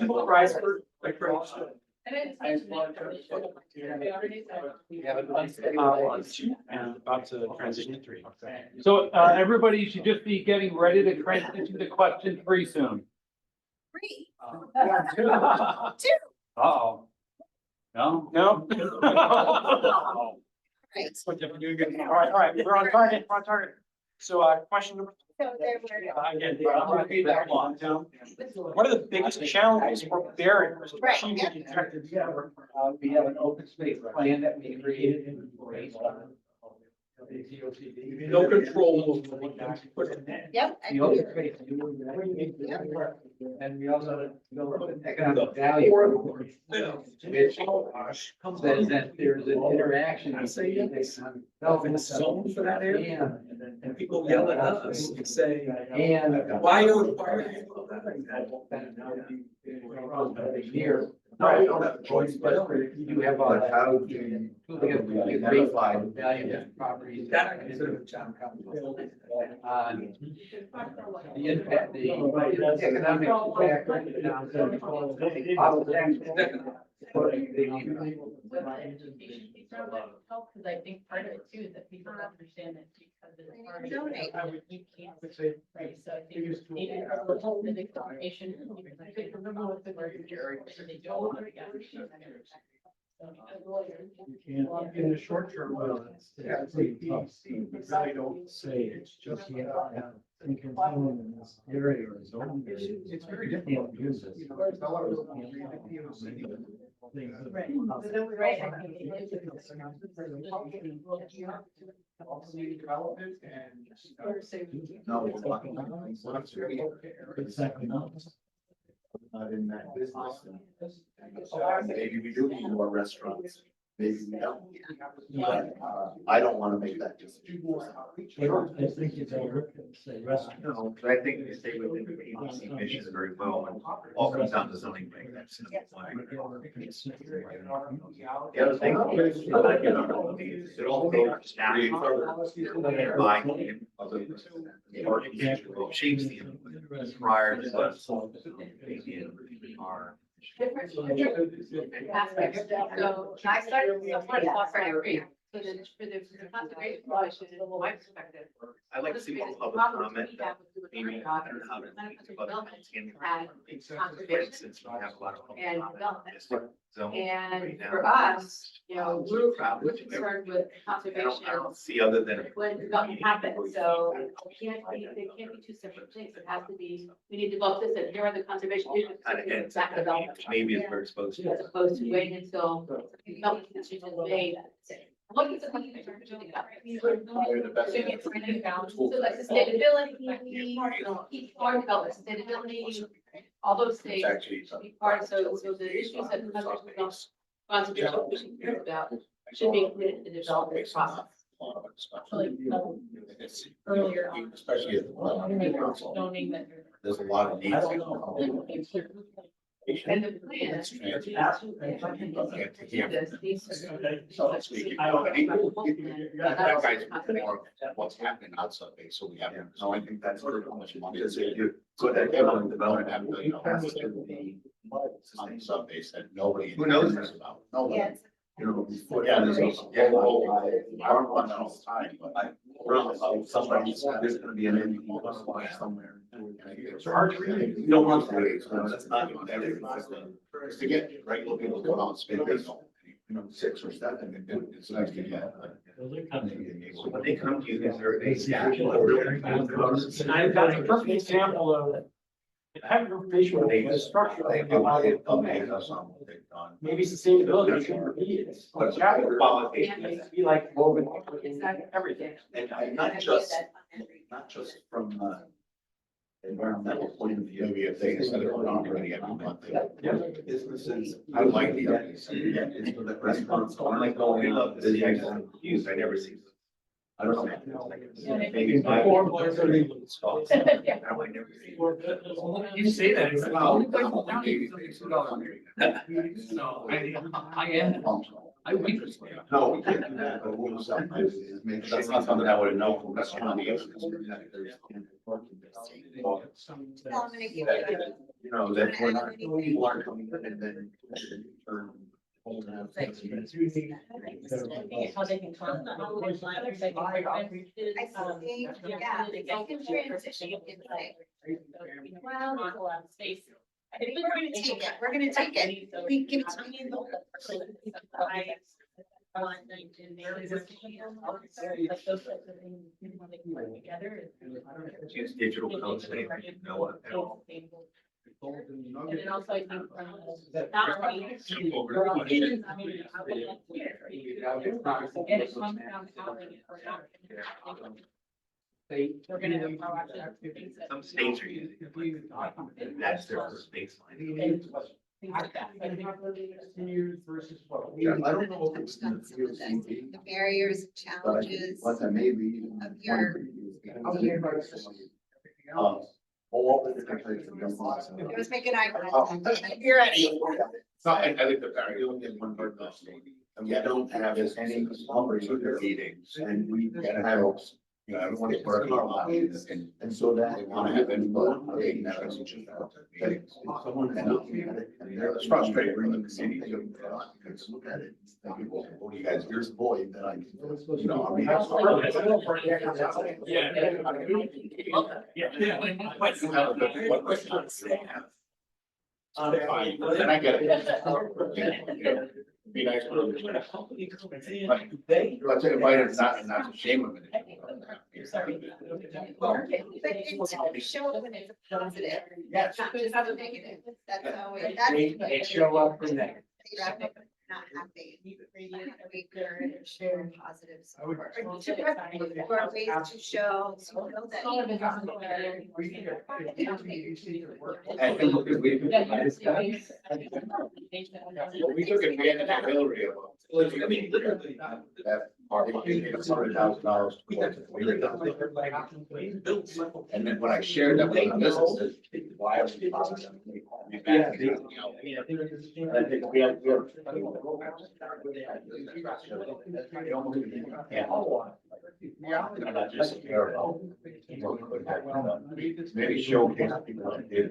Well, rise for, like, and about to transition to 3. So, everybody should just be getting ready to transition to question 3 soon. Three. Uh-oh. No? No? Right. All right, we're on target. So, question number, So there were. again, feedback on, what are the biggest challenges or barriers to Right, achieving yeah. the objectives? We have an open space plan that we created based on. No control over what you put in there. Yep. The open space. And we also built an economic value. Which says that there's an interaction. Developing a zone for that area, and people yell at us and say, And. why are you? Here. No, we don't have a choice, but You do have. But how do you Identify the value of properties. that I consider a town council. The impact, the economic impact. on the town, Education piece of it help, because I think part of it too is that people don't understand that because it's part of Donate. you can't, right, so I think maybe a little bit of information. I think remember what the word and they don't want to get. In the short term, we really don't say it's just yet. In this area or zone. It's very difficult to use this. Right. Development and. No, it's not in that business. Maybe we do need more restaurants, maybe we don't. But, I don't wanna make that decision. I think it's over. No, but I think they stay within the agency mission very well, and all comes down to zoning regulations. The other thing, it all goes down. Shapes the input prior to us. Our. Different aspects. So I started, so first off, right, the conservation commission, from my perspective. I'd like to see more public comment, maybe, I don't know how to think about it. For instance, we have a lot of public And comment. development. District zone And right now. for us, we're concerned with conservation I don't see other than. when development happens, so they can't be two separate things. It has to be, we need to develop this, and here are the conservation issues. Kind of ends, Back development. maybe if we're exposed to. As opposed to waiting until development decision is made. What is the conservation commission think about? So like sustainability, each part development, sustainability, all those things. It's actually, Be part, so the issues that conservation commission cares about should be included in the development process. earlier. Especially at Zoning that. there's a lot of needs. And the plan. That guy's more of what's happening outside base, so we have. No, I think that's how much money. Because if you put that development On the sub base that nobody. Who knows? About. Nobody. Yes. You know, before, yeah, there's also, I don't want that all the time, but I really, somebody's, there's gonna be an ending somewhere. It's hard to read. You don't want to, so that's not even everything. Because to get regular people to come out and spend this, 6 or 7, it's nice to get. So when they come to you, is there a schedule? And I've got a perfect example of. Have information with the structure. Maybe sustainability should repeat it. But Chapter. qualification. It needs to be like woven in everything. And not just from environmental point of view. Maybe if they instead of going on already every month. Businesses, I like the idea. it's for the restaurants, I like going, I love this, I use, I never see. I don't know. Maybe five. Yeah. Now I never see. You say that. It's No, I am. I weep. No, we can't do that, but we'll sometimes make sure. That's not something I would know from restaurant. You know, that we're not, people are coming in and then. How they can come. I think, yeah, they can transition in like. Well, A lot of space. I think we're gonna take it, we're gonna take it. We give it to me. Use digital codes, they know what. And then also I think not only. And it comes down to housing it or not. We're gonna have proactive things that. Some states are using it, and that's their baseline. Things like that. I don't know if it's. The barriers, and challenges What that may be. of your. All the different types of young people. It was making eye contact. You're ready. No, I think the barrier, only in one part of the state. And we don't have as any numbers of their meetings, and we gotta have, everyone is working on that, and so that they wanna have input. They never it's frustrating, bringing the city to, look at it, think, well, what do you guys, here's the void that I, I mean. But you have a good, what question? Fine, and I get it. Be nice. Let's invite it, not a shame of it. But it's show when it's a positive. Yes. Not just a negative. That's always, They show up from there. Not happy. We could share positives. I would- Or ways to show. And look, we took advantage of Hillary. I mean, literally. That $100,000. And then when I shared that with the businesses, why are we? Maybe showcase people that did.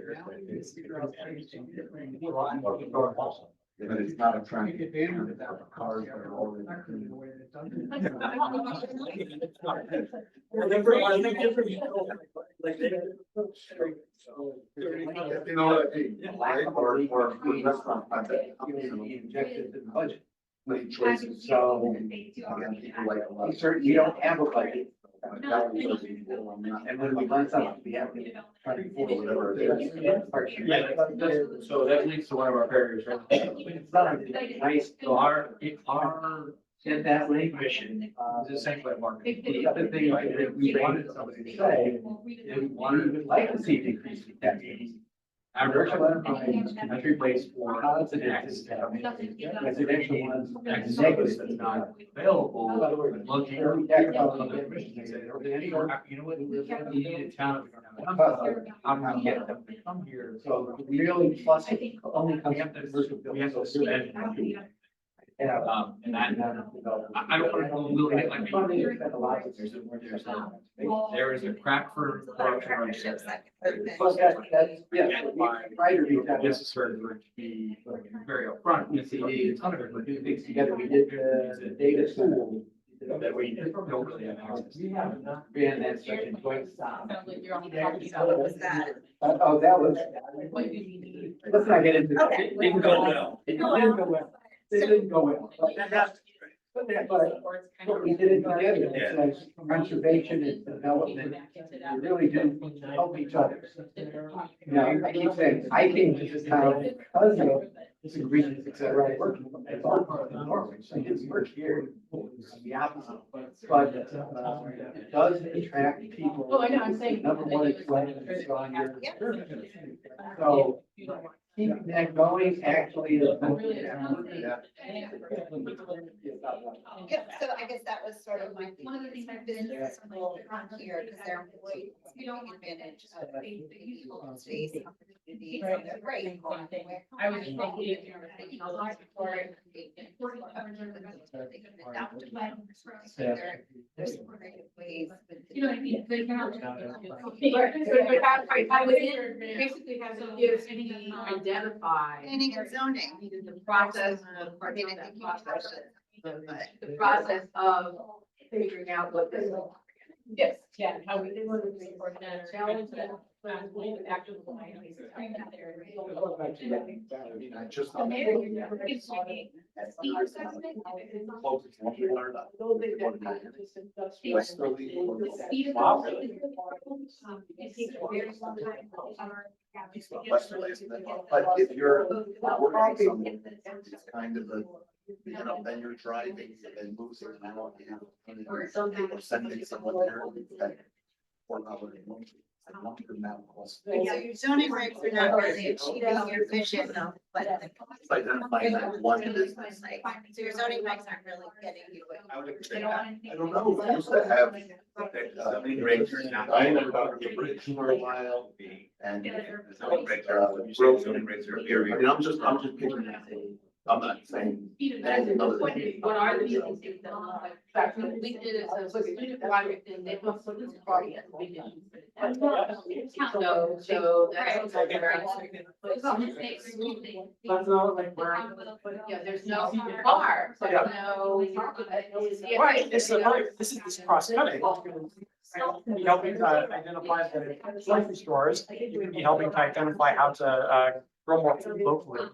But it's not a trying to get advantage of that cars that are already. You know, or restaurant, I bet, He injected in the budget. many choices, so. Again, people like a lot of. Certainly, we don't have a budget. And when we run something, we have to try to afford whatever. So that leads to one of our barriers, right? It's not nice. So our in that lane mission, is the same way market. The other thing I think we wanted somebody to say is we would like to see an increase in that. Commercial enterprise, country place for residential, residential ones, negative, that's not available. Looking. You know what? We need a town. I'm not getting them to come here. So really plus only comes up to we have to spend. And I don't want to go really like. There is a crack for. Necessary for it to be very upfront. We see a ton of it, but do things together. We did the data school. That we don't really have access to. Man, that's such a joint stop. Sounds like you're on the property side. What was that? Oh, that was. What do you need? Let's not get into that. Okay. It didn't go well. It didn't go well. It didn't go well. But what we did it together, it's like conservation and development, we really do help each other. You know, I keep saying, I came to this town because of this ingredients, et cetera, working, it's all part of the norm, so his work here is the opposite. But, it does attract people. Oh, I know, I'm saying. Number one, it's when it's on your. So, keeping that going actually is. Yep, so I guess that was sort of my business role on here, because they're employees, you know, advantage of the open space opportunities, and they're great. I was just thinking, if you were thinking a lot before it. They can adapt to it. So there's some creative ways. You know what I mean? But you're not- I would basically have to give the identify. Planning and zoning. The process of, I mean, I think you touched it, but. the process of figuring out what this. Yes, yeah, how we did want to support that challenge that. Actually. I just. So maybe you never get to make a speed assessment. The speed of Wow. the- It takes a very long time. But if you're working something, it's kind of a, you know, then you're driving and losing out, you know, or sending someone there. So your zoning regs are not really achieving your vision of what the. It's identifying that one business. Like, so your zoning regs aren't really getting you. I don't know, we used to have. I ended up the bridge for a while and. I mean, I'm just picking that. I'm not saying. What are the meetings you've done? Like, we did it, so it's a student project and they must look at the party at the beginning. So that's. That's not like where. Yeah, there's no bar, so there's no. Right, this is this cross cutting. Be helping to identify the grocery stores, you can be helping to identify how to grow more food locally.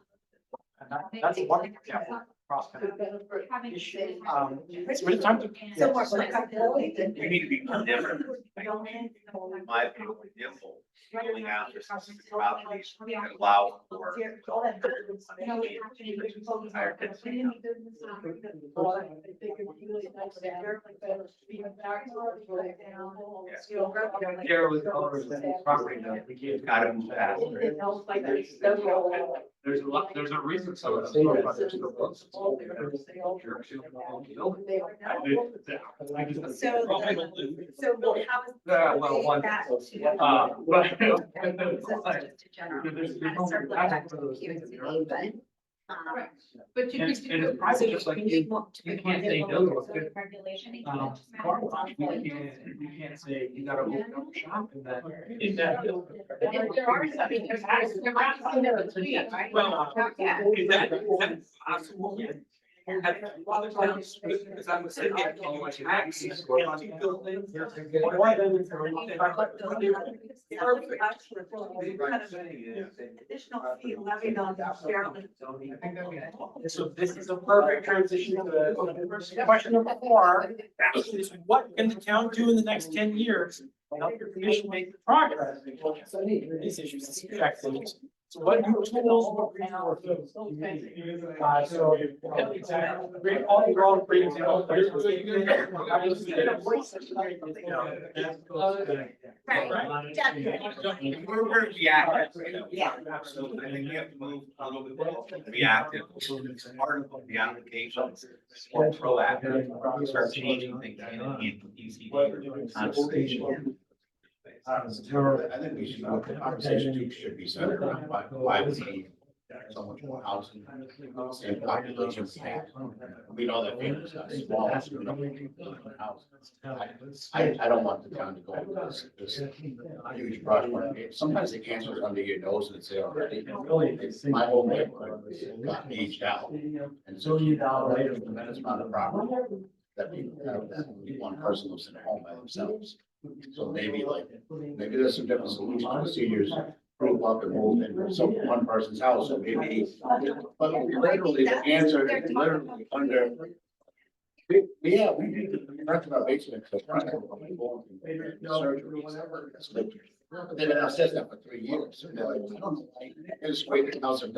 And that's a wonderful example. Cross cutting. So it's time to. So more flexibility. We need to be different. My opinion, nimble, going after specific properties that allow for. Higher density. Here with owners of the property that we can't. Gotta move fast. There's a reason some of the projects are close. So we'll have. Yeah, well, one. That to- Right. So it's just a general, kind of circle back to the POCD, but But you And could. and it's private, just like you can't say no to a good, Regulation. car wash. You can't say you gotta open up a shop and then. There are some, there's actually, there might be some in between, right? Well, Yeah. That's possible. Because I was thinking, oh, my taxes, county buildings. Additional fee levied on chairman. So this is a perfect transition to the question number 4. Is what can the town do in the next 10 years to help your commission make progress? These issues, these objectives. So what new tools, what resources? So great, all great examples. We're reactive. Yeah. Absolutely. I think we have to move a little bit more reactive. It's part of the application. It's more proactive. Start changing things in ECD conversation. I think we should, the conversation too should be centered around why we need so much more housing and population. We know that families are small, I don't want the town to go into this huge rush. Sometimes the cancer is under your nose and it's there already. My whole neighborhood got aged out. And so you downright a tremendous amount of property that we have, that one person lives in a home by themselves. So maybe there's some different solutions. The seniors group up and move in some one person's house, so maybe, but literally the answer is literally under. Yeah, we do the rest of our basement. Surgeries. But they've been assessed that for 3 years. So they're like, I don't know, why it's great to house. So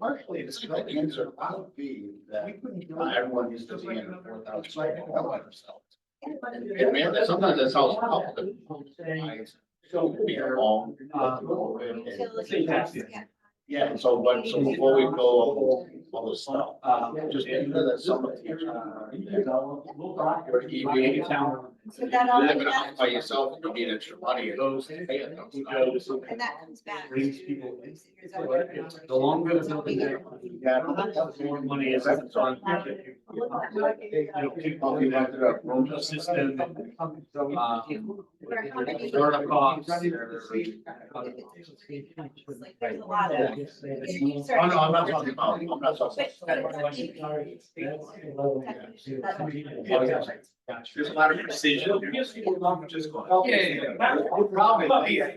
partially, it's the answer would be that everyone needs to be in 4,000. And man, sometimes that sounds complicated. Be along. Yeah, and so, but, so before we go all this stuff, just ensure that somebody. Your EVA town. So that You all. live in a house by yourself, you need extra money, and those. And that comes back. Brings people in. The longer the building there, the more money is on. People you have to room the system. Startup costs. There's a lot of. Oh, no, I'm not talking about, I'm not talking about. There's a lot of precision. Just go. Probably. Yeah,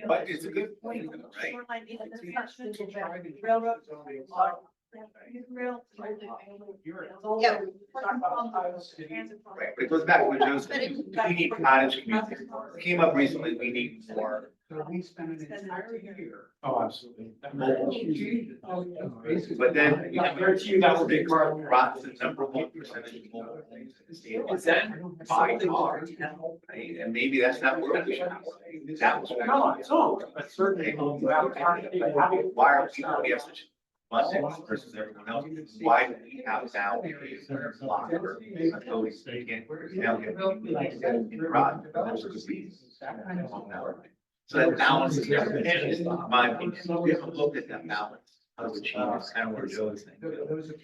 but it's a good point, right? Railroad. Yeah. Right, but it goes back to what Joe said, we need cottage communities. It came up recently, we need more. We spend an entire year. Oh, absolutely. But then, you know, Guarantee you that will be Groton, Groton's the number 1% of mobile homes in the state. Is that By car, right? And maybe that's not where we should have. That was. No, it's all, but certainly you have having. Why are people, we have such abundance versus everyone else? Why do we have now a block or until we can't, now in Groton, there's a good reason. So that balance is different, in my opinion, we haven't looked at that balance, how to achieve, it's kind of where Joe's thing,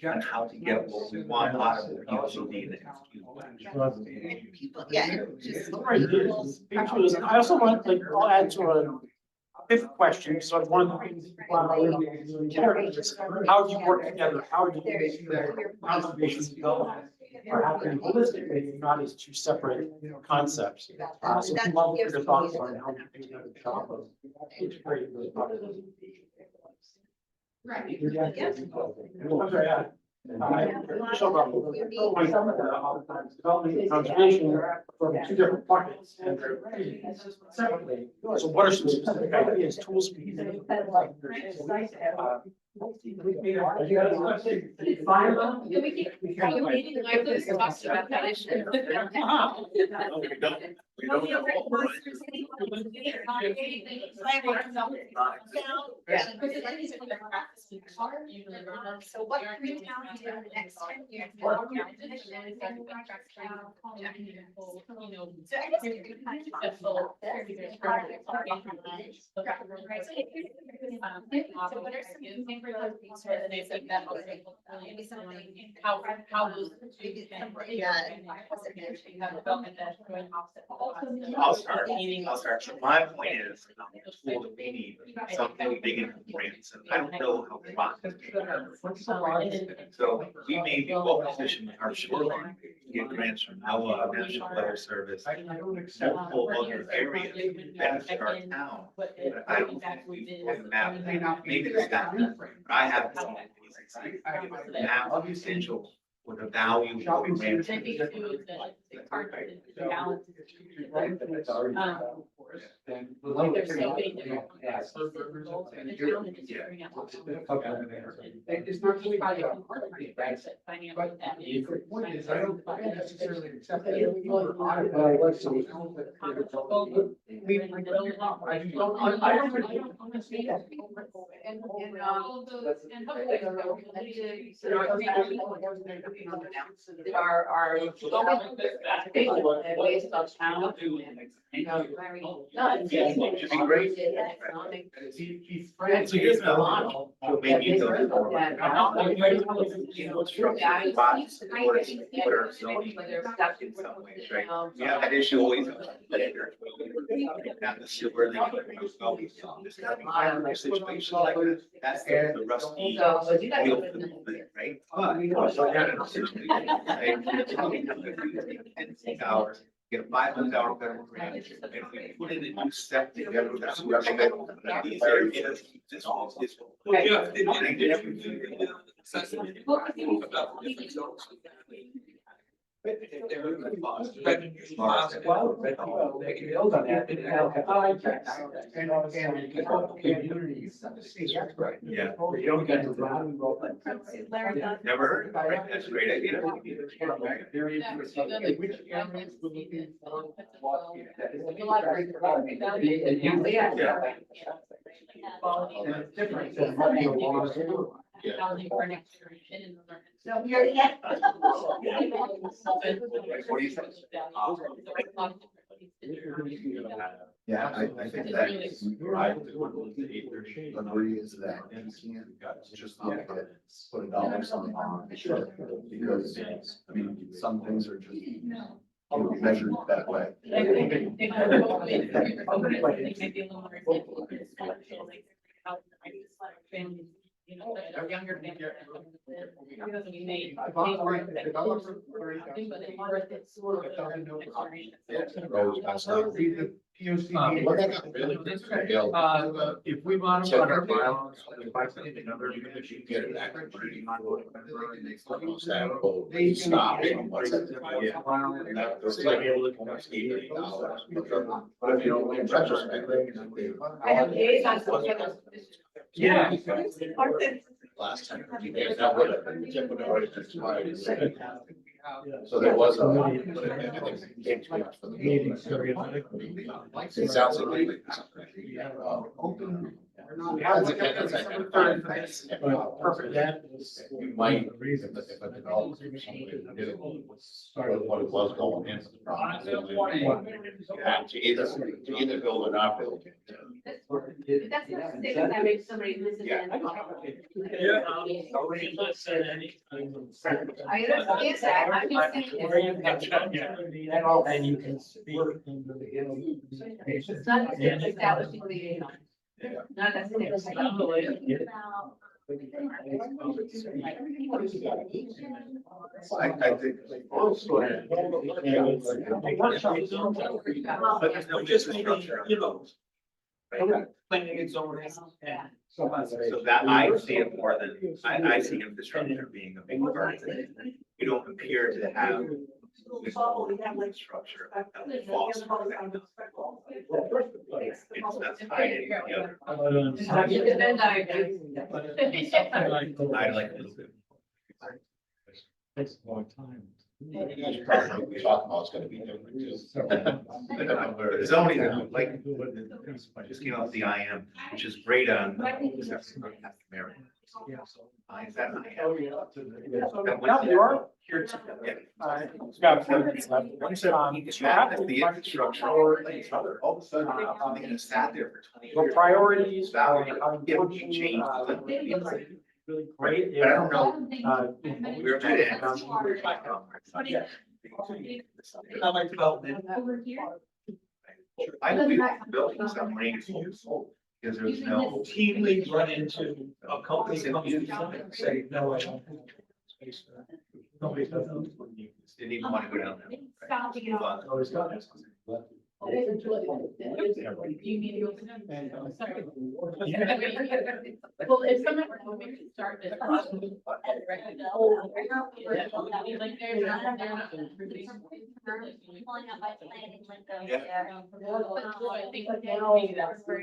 and how to get what we want out of the UCD that is. People, yeah, just. Actually, I also want, like, I'll add to a fifth question, so I want how do you work together, how do you conservation development are happening holistically, not as two separate concepts. So I'd love your thoughts on how you think that job of integrating those processes. Right. Development and conservation from two different buckets and they're separately. So what are some specific ideas, tools we can So what can we town do in the next 10 years? So I guess you could kind of talk about this. So what are some resources that maybe something How those. maybe something I'll start. So my point is, school that we need something big in grants, and I don't know how the process is. So we may be well positioned in our shoreline, to get grants from NOAA, National Weather Service, multiple other areas that benefit our town. But I don't think we've got a map, maybe there's that, I haven't seen it. Map of essential with the value of the grants. There's so many different. It's not just by the party, right? But the point is, I don't necessarily accept that. Our ways of town. Should be great. So here's the model. Maybe it's a- You know, it's from the spots, what are zoning in some ways, right? Yeah, that issue always later. Not necessarily where they go. This kind of situation like that, that's the rusty wheel for the movement, right? And 6 hours, get a 500-hour federal grant, and we put it in a step together, that's what I got. These areas, this was this one. Yeah. They can build on that. Communities. Right. Yeah. You don't get to run. Never heard, right? That's a great idea. Very interesting. Which areas we're looking for? And it's different than what you want to do. Housing for next generation. So you're, yeah. What do you think? Yeah, I think that agrees that you can't just look at it, put a dollar sign on it. Because, I mean, some things are just measured that way. You know, our younger families. We made. If we modify our bylaws, if I say another. If you get it back, they stop it. And that goes like almost $80. But if you don't, in retrospect. Yeah. Last time. You guys got rid of it. Check with the audit, that's why it is. So there was a. It sounds like. Perfect. You might, if a developer, somebody did it, what it was going into the process. Yeah, to either build or not build. That's not the thing that makes somebody listen in. I understand that, I'm just saying. And you can speak. It's not just establishing liaison. Not necessarily. I think. But there's no infrastructure. Planning and zoning. So that I see it more than, I see infrastructure being a big part of it. We don't appear to have Structure. Falls for that. It's that's high in the other. I like a little bit. Takes a long time. We talk about it's gonna be different too. The zoning, like, I just came out the IM, which is great on. Is that Now you are here to. It's got 4 minutes left. The infrastructure, all of a sudden, something that sat there for 20 Your years. priorities. Value, are it would change. Really great. But I don't know. We We're at it. Economic development. Over here. I believe buildings that range is useful, because there's no. Team leads run into a company comes to something and say, no, I don't. have space for that. Nobody does. Didn't even want to go down there. Stopping it off. Always got it. You need to go to them. Sorry. Well, if someone were to maybe start this. Pulling up my planning window Yeah. there. So I think maybe that's where.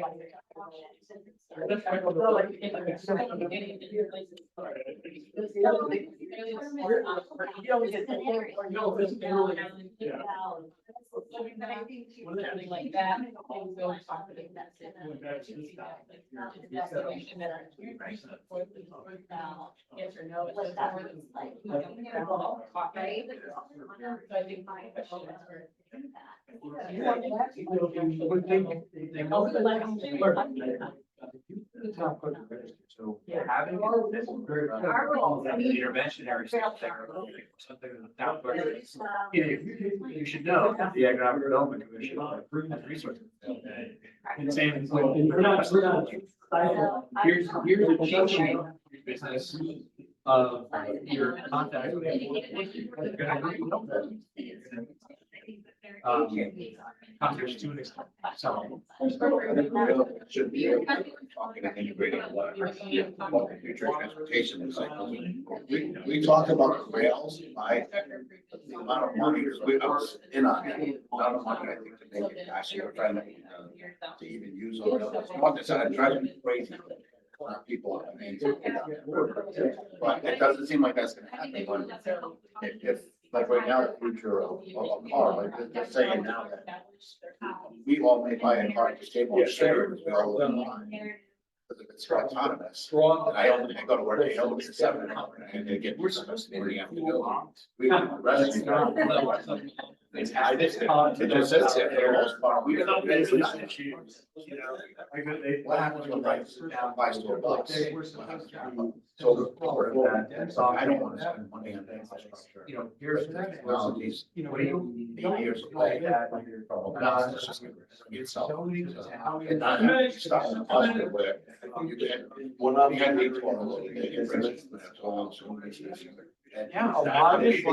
Something like that. And go talk to them, that's it. Investigation that are. Yes or no. It's What just that more looks than- like. Right? So I think my question is for. So having this interventionary something that You should know, the Economic Development Commission has resources. And saying, we're not, here's a cheat sheet of your business of your contact. Contact students. So. Should be talking and integrating a lot of future transportation. It's like, we talked about the rails, the amount of money, I was in on that, a lot of money, I think, to make it, actually, we're trying to even use those rails. One that's driving me crazy. People on the main. But it doesn't seem like that's gonna happen. If like right now, the future of a car, like they're saying now that we all may buy a car to stable share, we all live online. Because if it's autonomous, and I go to work, I open at 7 o'clock, and they get more service in the afternoon. We don't rest. It just sits there for the most part. We don't pay for that. What happens when prices down by $4? So I don't want to spend money on infrastructure. Here's Technologies, you know, 8 years away. It's just gonna get solved. And not have to stop in the hospital where you can't be told. Yeah, a lot of it. I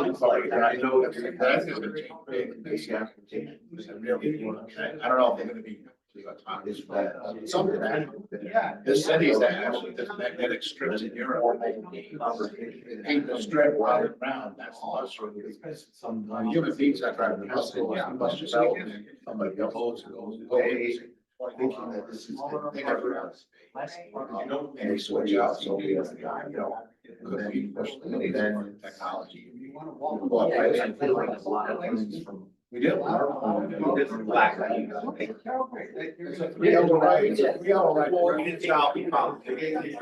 know that's gonna be big. I don't know if they're gonna be autonomous, but something that, the cities that actually, the magnetic strips in Europe. Paint the strip right around, that's the bus route. Human beings that drive the bus, bus yourself, and somebody else goes away. Thinking that this is, they have and they switch out, so we, could we push the technology? Well, I feel like a lot of things from. We did. We did from black. We all right. We all right. We didn't child be complicated.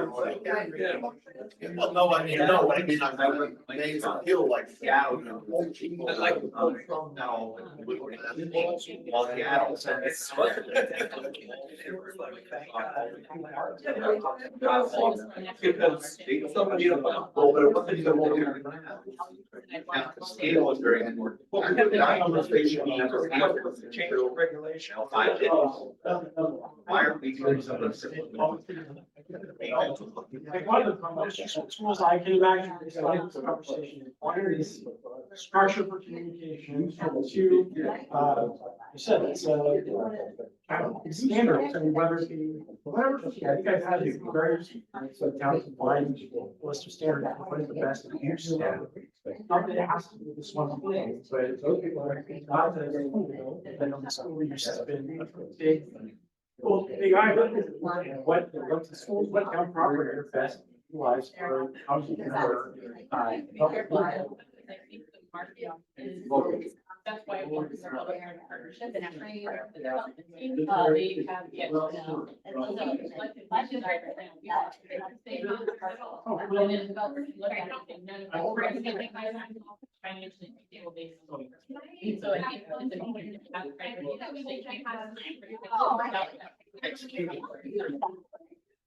Well, no, I mean, no, I mean, they feel like Seattle. Like, now. Well, Seattle. Somebody. Scale is very important. Change the regulation. Why are we doing something simple? Like one of the most tools I can imagine is like this conversation. One is structure for communication. And two, you said it's it's standard. So whether it be whatever, yeah, you guys have these various so down to find list of standards. What is the best use? not that it has to be this one thing, but those people are not that they're, and the school use has been a big. Well, the idea is what the schools, what town property are best utilized for housing for, That's why it works in partnership and actually. They have, yeah. And then developers look at it and none of financially stable based on. So I think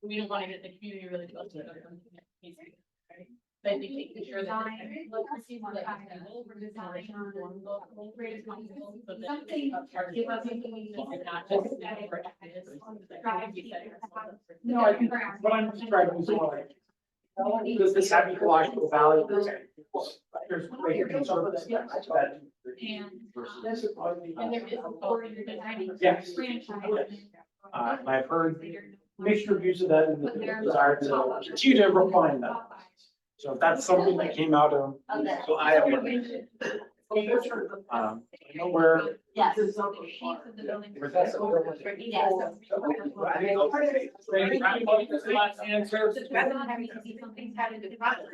we don't want to get the community really close to it. But I think making sure that. No, I think what I'm describing is more like. Does this have ecological value? There's great conservative steps that. And there is a board you're designing. Yes. I've heard mixed reviews of that and the desire to continue to refine that. So if that's something that came out of. So I have one. I know where. Yes. The sheets of the building. Yes.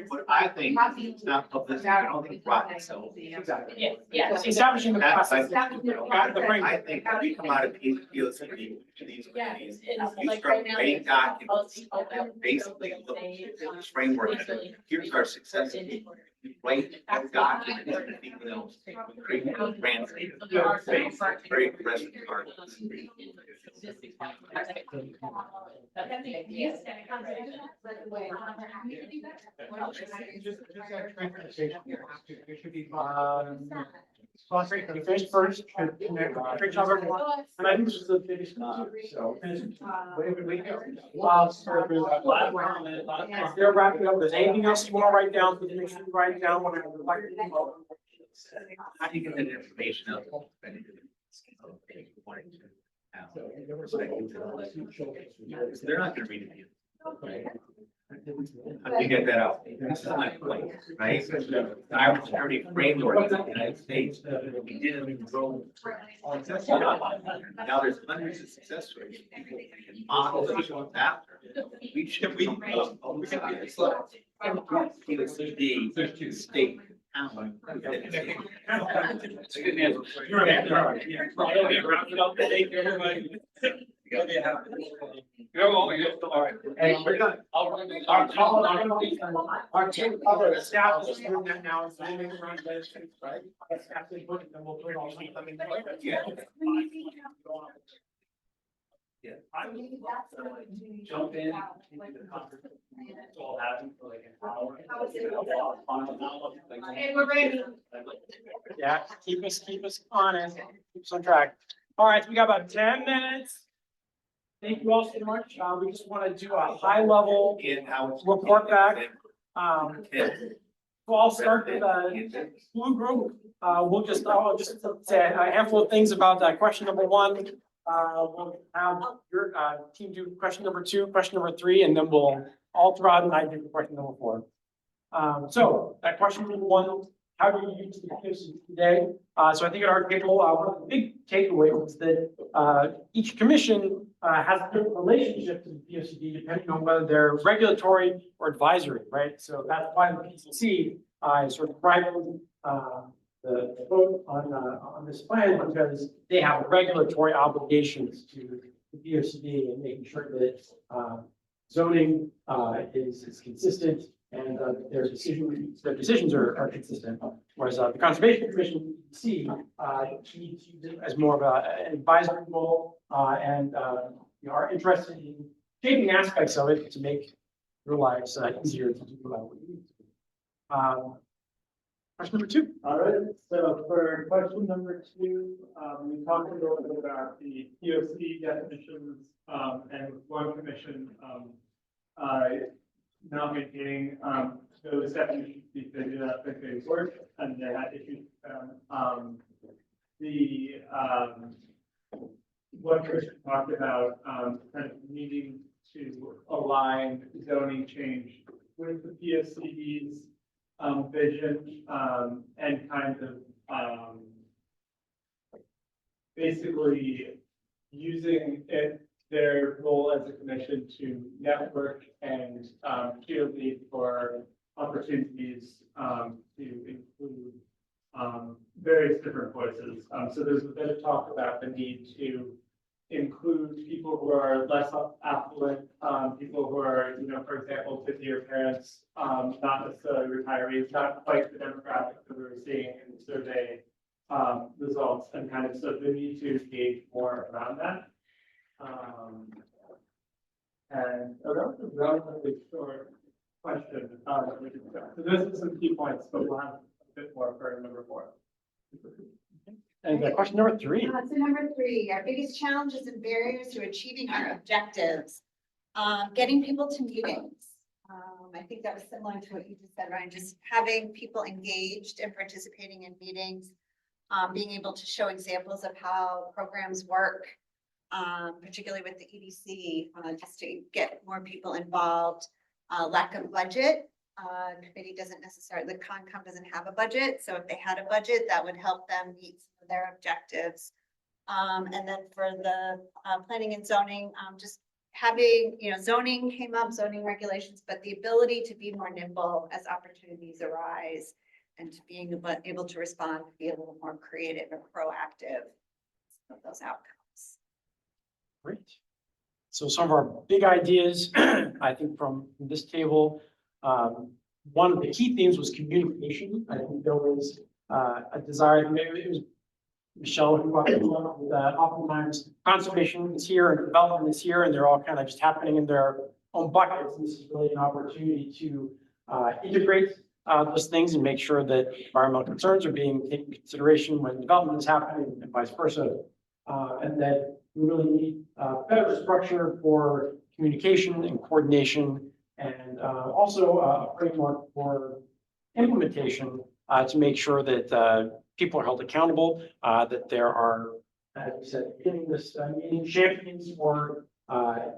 But I think it's not publicity, I don't think Groton itself. Exactly. Yeah. Establishing the That's, process. I think we come out of POCD to these committees, we start writing documents, that basically look at this framework, and here's our success. We write documents, and even else, we create grants, very impressive articles. Concentrate on the face first, and great job, everyone. And I think this is the biggest, so. They're wrapping up, there's anything else you want to write down, please make sure you write it down, whatever you'd like to do. How do you get that information out? They're not gonna read it. How do you get that out? This is my point, right? Cybersecurity framework in the United States, we didn't even grow. Now there's hundreds of success stories. People can model these ones after. We should, we can get this up. The state. Hey, we're done. Our team cover staff is doing that now, it's moving around those things, right? That's actually good, and we'll put it all. Yeah. Yeah. I would jump in. The conference. It's all happening for like an hour. Okay, we're ready. Yeah, keep us honest, keep us on track. All right, we got about 10 minutes. Thank you all so much. We just want to do a high level report back. We'll all start with Blue Group. I'll just say a handful of things about question number 1. We'll have your team do question number 2, question number 3, and then we'll all throughout and I do question number 4. So that question number 1, how do you use the POCD today? So I think at our table, one of the big takeaways is that each commission has a different relationship to the POCD depending on whether they're regulatory or advisory, right? So that's why the PCC is sort of driving the vote on this plan, because they have regulatory obligations to the POCD and making sure that zoning is consistent and their decisions are consistent. Whereas the Conservation Commission, see, needs to as more of an advisory role and are interested in shaping aspects of it to make your lives easier to do what you need to do. Question number 2. All right, so for question number 2, we talked a little bit about the POC definitions and one commission not maintaining those definitions because they did not think they worked and they had issues. What Christian talked about kind of needing to align zoning change with the POCD's vision, and kind of, basically using their role as a commission to network and, cheerlead for opportunities, to include, various different voices. So there's a bit of talk about the need to include people who are less affluent, people who are, for example, 50-year parents, not necessarily retirees, not quite the demographic that we were seeing in the survey results, and kind of so the need to engage more around that. And a relatively short question. So this is some key points, but we'll have a bit more for number 4. And question number 3. So number 3, our biggest challenges and barriers to achieving our objectives, getting people to meetings. I think that was similar to what you just said, Ryan, just having people engaged and participating in meetings, being able to show examples of how programs work, particularly with the EDC, just to get more people involved. Lack of budget. Committee doesn't necessarily, the Concom doesn't have a budget, so if they had a budget, that would help them meet some of their objectives. And then for the planning and zoning, just having, zoning came up, zoning regulations, but the ability to be more nimble as opportunities arise and to being able to respond, be a little more creative and proactive of those outcomes. Great. So some of our big ideas, I think from this table, one of the key themes was communication. I think there was a desire, maybe it was Michelle who brought it up, that oftentimes conservation is here and development is here, and they're all kind of just happening in their own buckets. And this is really an opportunity to integrate those things and make sure that environmental concerns are being taken into consideration when development is happening and vice versa. And that we really need better structure for communication and coordination, and also a framework for implementation to make sure that people are held accountable, that there are, as we said, getting this meeting champions for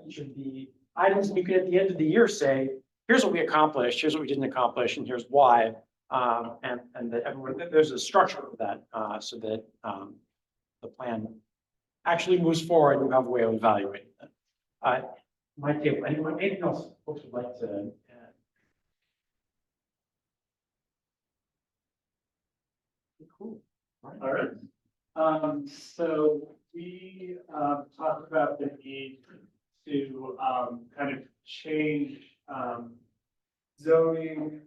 each of the items. You can at the end of the year say, here's what we accomplished, here's what we didn't accomplish, and here's why. And that everyone, there's a structure for that, so that the plan actually moves forward and you have a way of evaluating it. My table, anything else folks would like to add? Cool. All right. So we talked about the need to kind of change zoning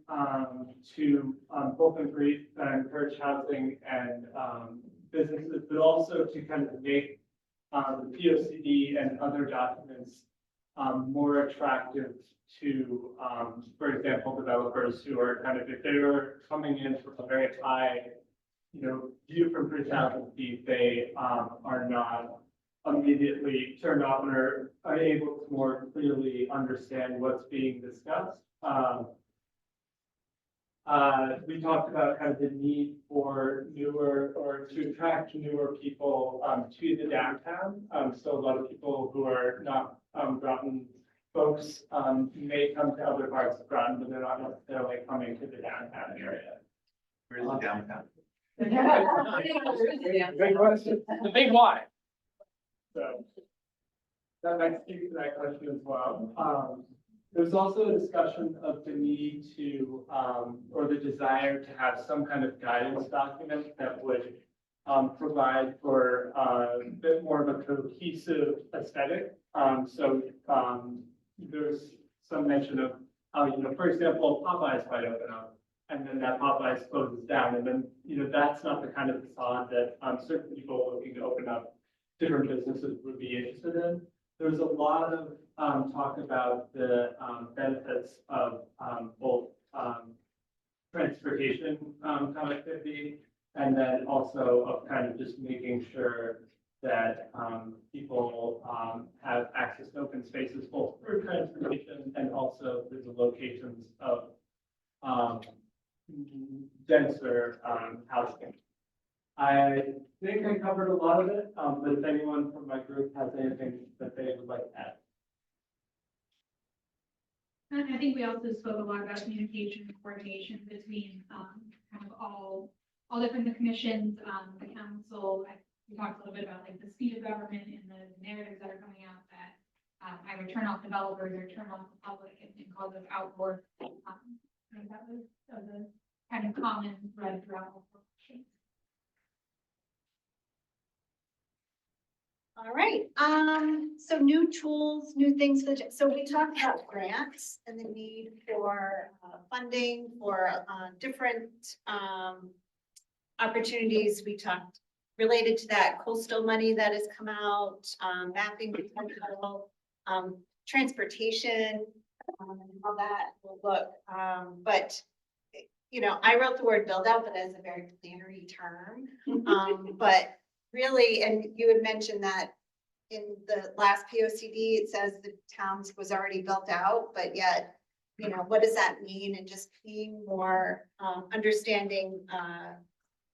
to both encourage housing and businesses, but also to kind of make the POCD and other documents more attractive to, for example, developers who are kind of, if they were coming in from a very high, view from 3,000 feet, they are not immediately turned off and are able to more clearly understand what's being discussed. We talked about kind of the need for newer, or to attract newer people to the downtown. So a lot of people who are not Groton folks may come to other parts of Groton, but they're not necessarily coming to the downtown area. Where's the downtown? Big question. The big why. So that might speak to that question as well. There's also a discussion of the need to, or the desire to have some kind of guidance document that would provide for a bit more of a cohesive aesthetic. So there's some mention of how, for example, Popeyes might open up, and then that Popeyes closes down, and then, that's not the kind of facade that certain people looking to open up different businesses would be interested in. There's a lot of talk about the benefits of both transportation connectivity, and then also of kind of just making sure that people have access to open spaces, both through transportation and also through the locations of denser housing. I think I covered a lot of it, but if anyone from my group has anything that they would like to add. And I think we also spoke a lot about communication and coordination between, kind of all different commissions, the council. We talked a little bit about like the speed of government and the narratives that are coming out that, either turn off developers or turn off the public and cause us outward. I think that was a kind of common thread throughout all four questions. All right, so new tools, new things, so we talked about grants and the need for funding for different opportunities. We talked related to that coastal money that has come out, mapping potential, transportation, and how that will look. But you know, I wrote the word build out, but as a very plannery term. But really, and you had mentioned that in the last POCD, it says the towns was already built out, but yet, you know, what does that mean? And just being more understanding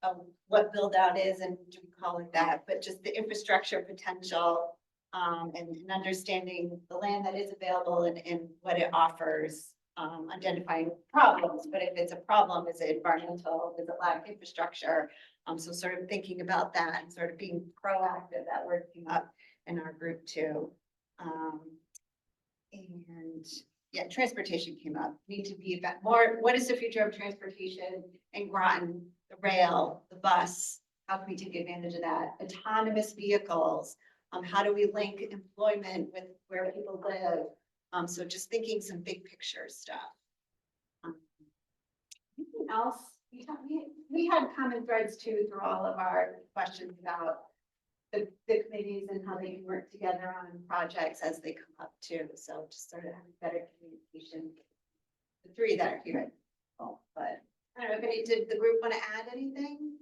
of what build out is, and do we call it that, but just the infrastructure potential and understanding the land that is available and what it offers, identifying problems. But if it's a problem, is it environmental? Does it lack infrastructure? So sort of thinking about that and sort of being proactive, that word came up in our group too. And yeah, transportation came up. Need to be about more, what is the future of transportation in Groton? The rail, the bus, how can we take advantage of that? Autonomous vehicles, how do we link employment with where people live? So just thinking some big picture stuff. Anything else? We had common threads too through all of our questions about the committees and how they can work together on projects as they come up too. So just sort of having better communication. The three that are here. But I don't know if any, did the group want to add anything?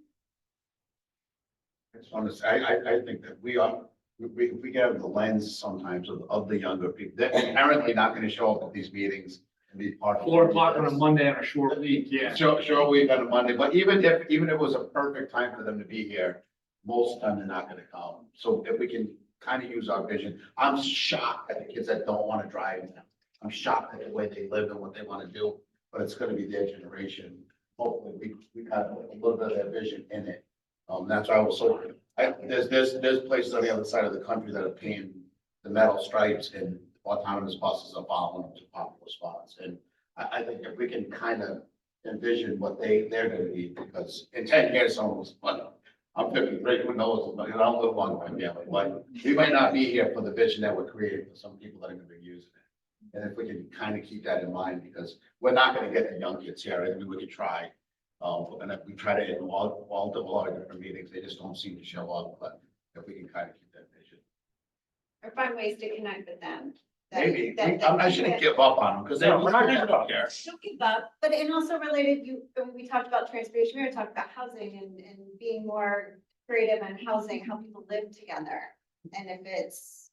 I just want to say, I think that we get the lens sometimes of the younger people. They're apparently not going to show up at these meetings and be part of. 4 o'clock on a Monday on a short week, yeah. Sure, week on a Monday, but even if it was a perfect time for them to be here, most of the time they're not going to come. So if we can kind of use our vision, I'm shocked at the kids that don't want to drive. I'm shocked at the way they live and what they want to do, but it's going to be their generation. Hopefully we have a little bit of that vision in it. That's why I was so, there's places on the other side of the country that are paying the metal stripes and autonomous buses are following them to popular spots. And I think if we can kind of envision what they're going to need, because in 10 years, someone's, I'm 53, who knows, but I don't live long time yet, but we might not be here for the vision that we're creating for some people that are going to be using it. And if we can kind of keep that in mind, because we're not going to get the young kids here, I mean, we could try. And if we try to involve a lot of different meetings, they just don't seem to show up, but if we can kind of keep that vision. Or find ways to connect with them. Maybe, I shouldn't give up on them, because we're not giving up here. Don't give up, but and also related, we talked about transportation, we were talking about housing and being more creative on housing, how people live together. And if it's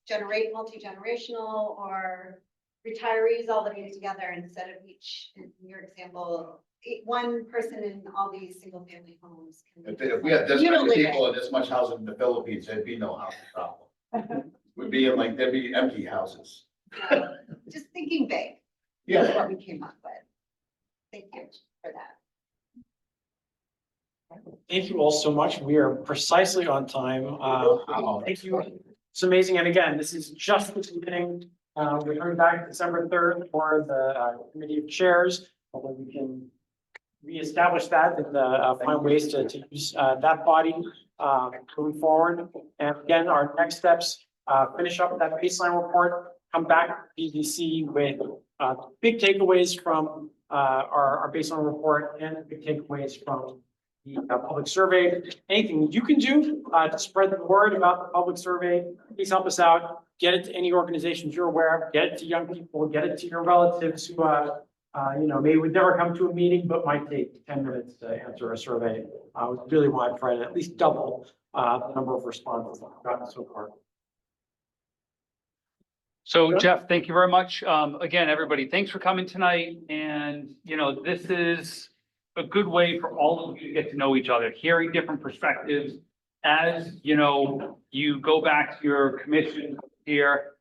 multi-generational or retirees all living together instead of each, in your example, one person in all these single family homes. If we had this many people and this much housing in the Philippines, there'd be no housing problem. We'd be in there'd be empty houses. Just thinking big. Yeah. That's what we came up with. Thank you for that. Thank you all so much. We are precisely on time. Thank you. It's amazing. And again, this is just the beginning. We're coming back December 3rd for the committee of chairs, where we can reestablish that and find ways to use that body moving forward. And again, our next steps, finish up that baseline report, come back to BDC with big takeaways from our baseline report and big takeaways from the public survey. Anything you can do to spread the word about the public survey, please help us out. Get it to any organizations you're aware of, get it to young people, get it to your relatives who maybe would never come to a meeting, but might take 10 minutes to answer a survey. We really want to try to at least double the number of responses that we've gotten so far. So Jeff, thank you very much. Again, everybody, thanks for coming tonight. And, this is a good way for all of you to get to know each other, hearing different perspectives. As, you go back to your commission here,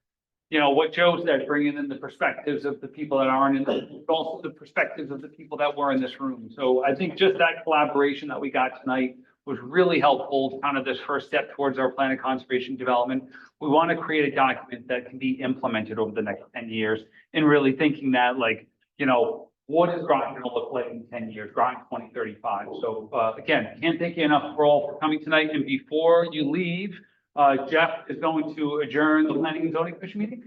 what Joe said, bringing in the perspectives of the people that aren't in, but also the perspectives of the people that were in this room. So I think just that collaboration that we got tonight was really helpful, kind of this first step towards our plan of conservation development. We want to create a document that can be implemented over the next 10 years, and really thinking that, like, what is Groton going to look like in 10 years, Groton 2035? So again, can't thank you enough for all for coming tonight. And before you leave, Jeff is going to adjourn the planning and zoning commission meeting.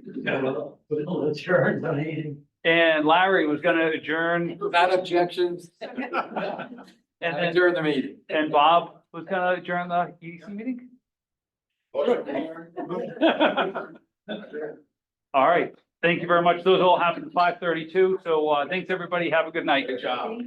And Larry was going to adjourn. Without objections. And then During the meeting. And Bob was going to adjourn the EDC meeting. All right. Thank you very much. Those all happened at 5:32. So thanks, everybody. Have a good night. Good job.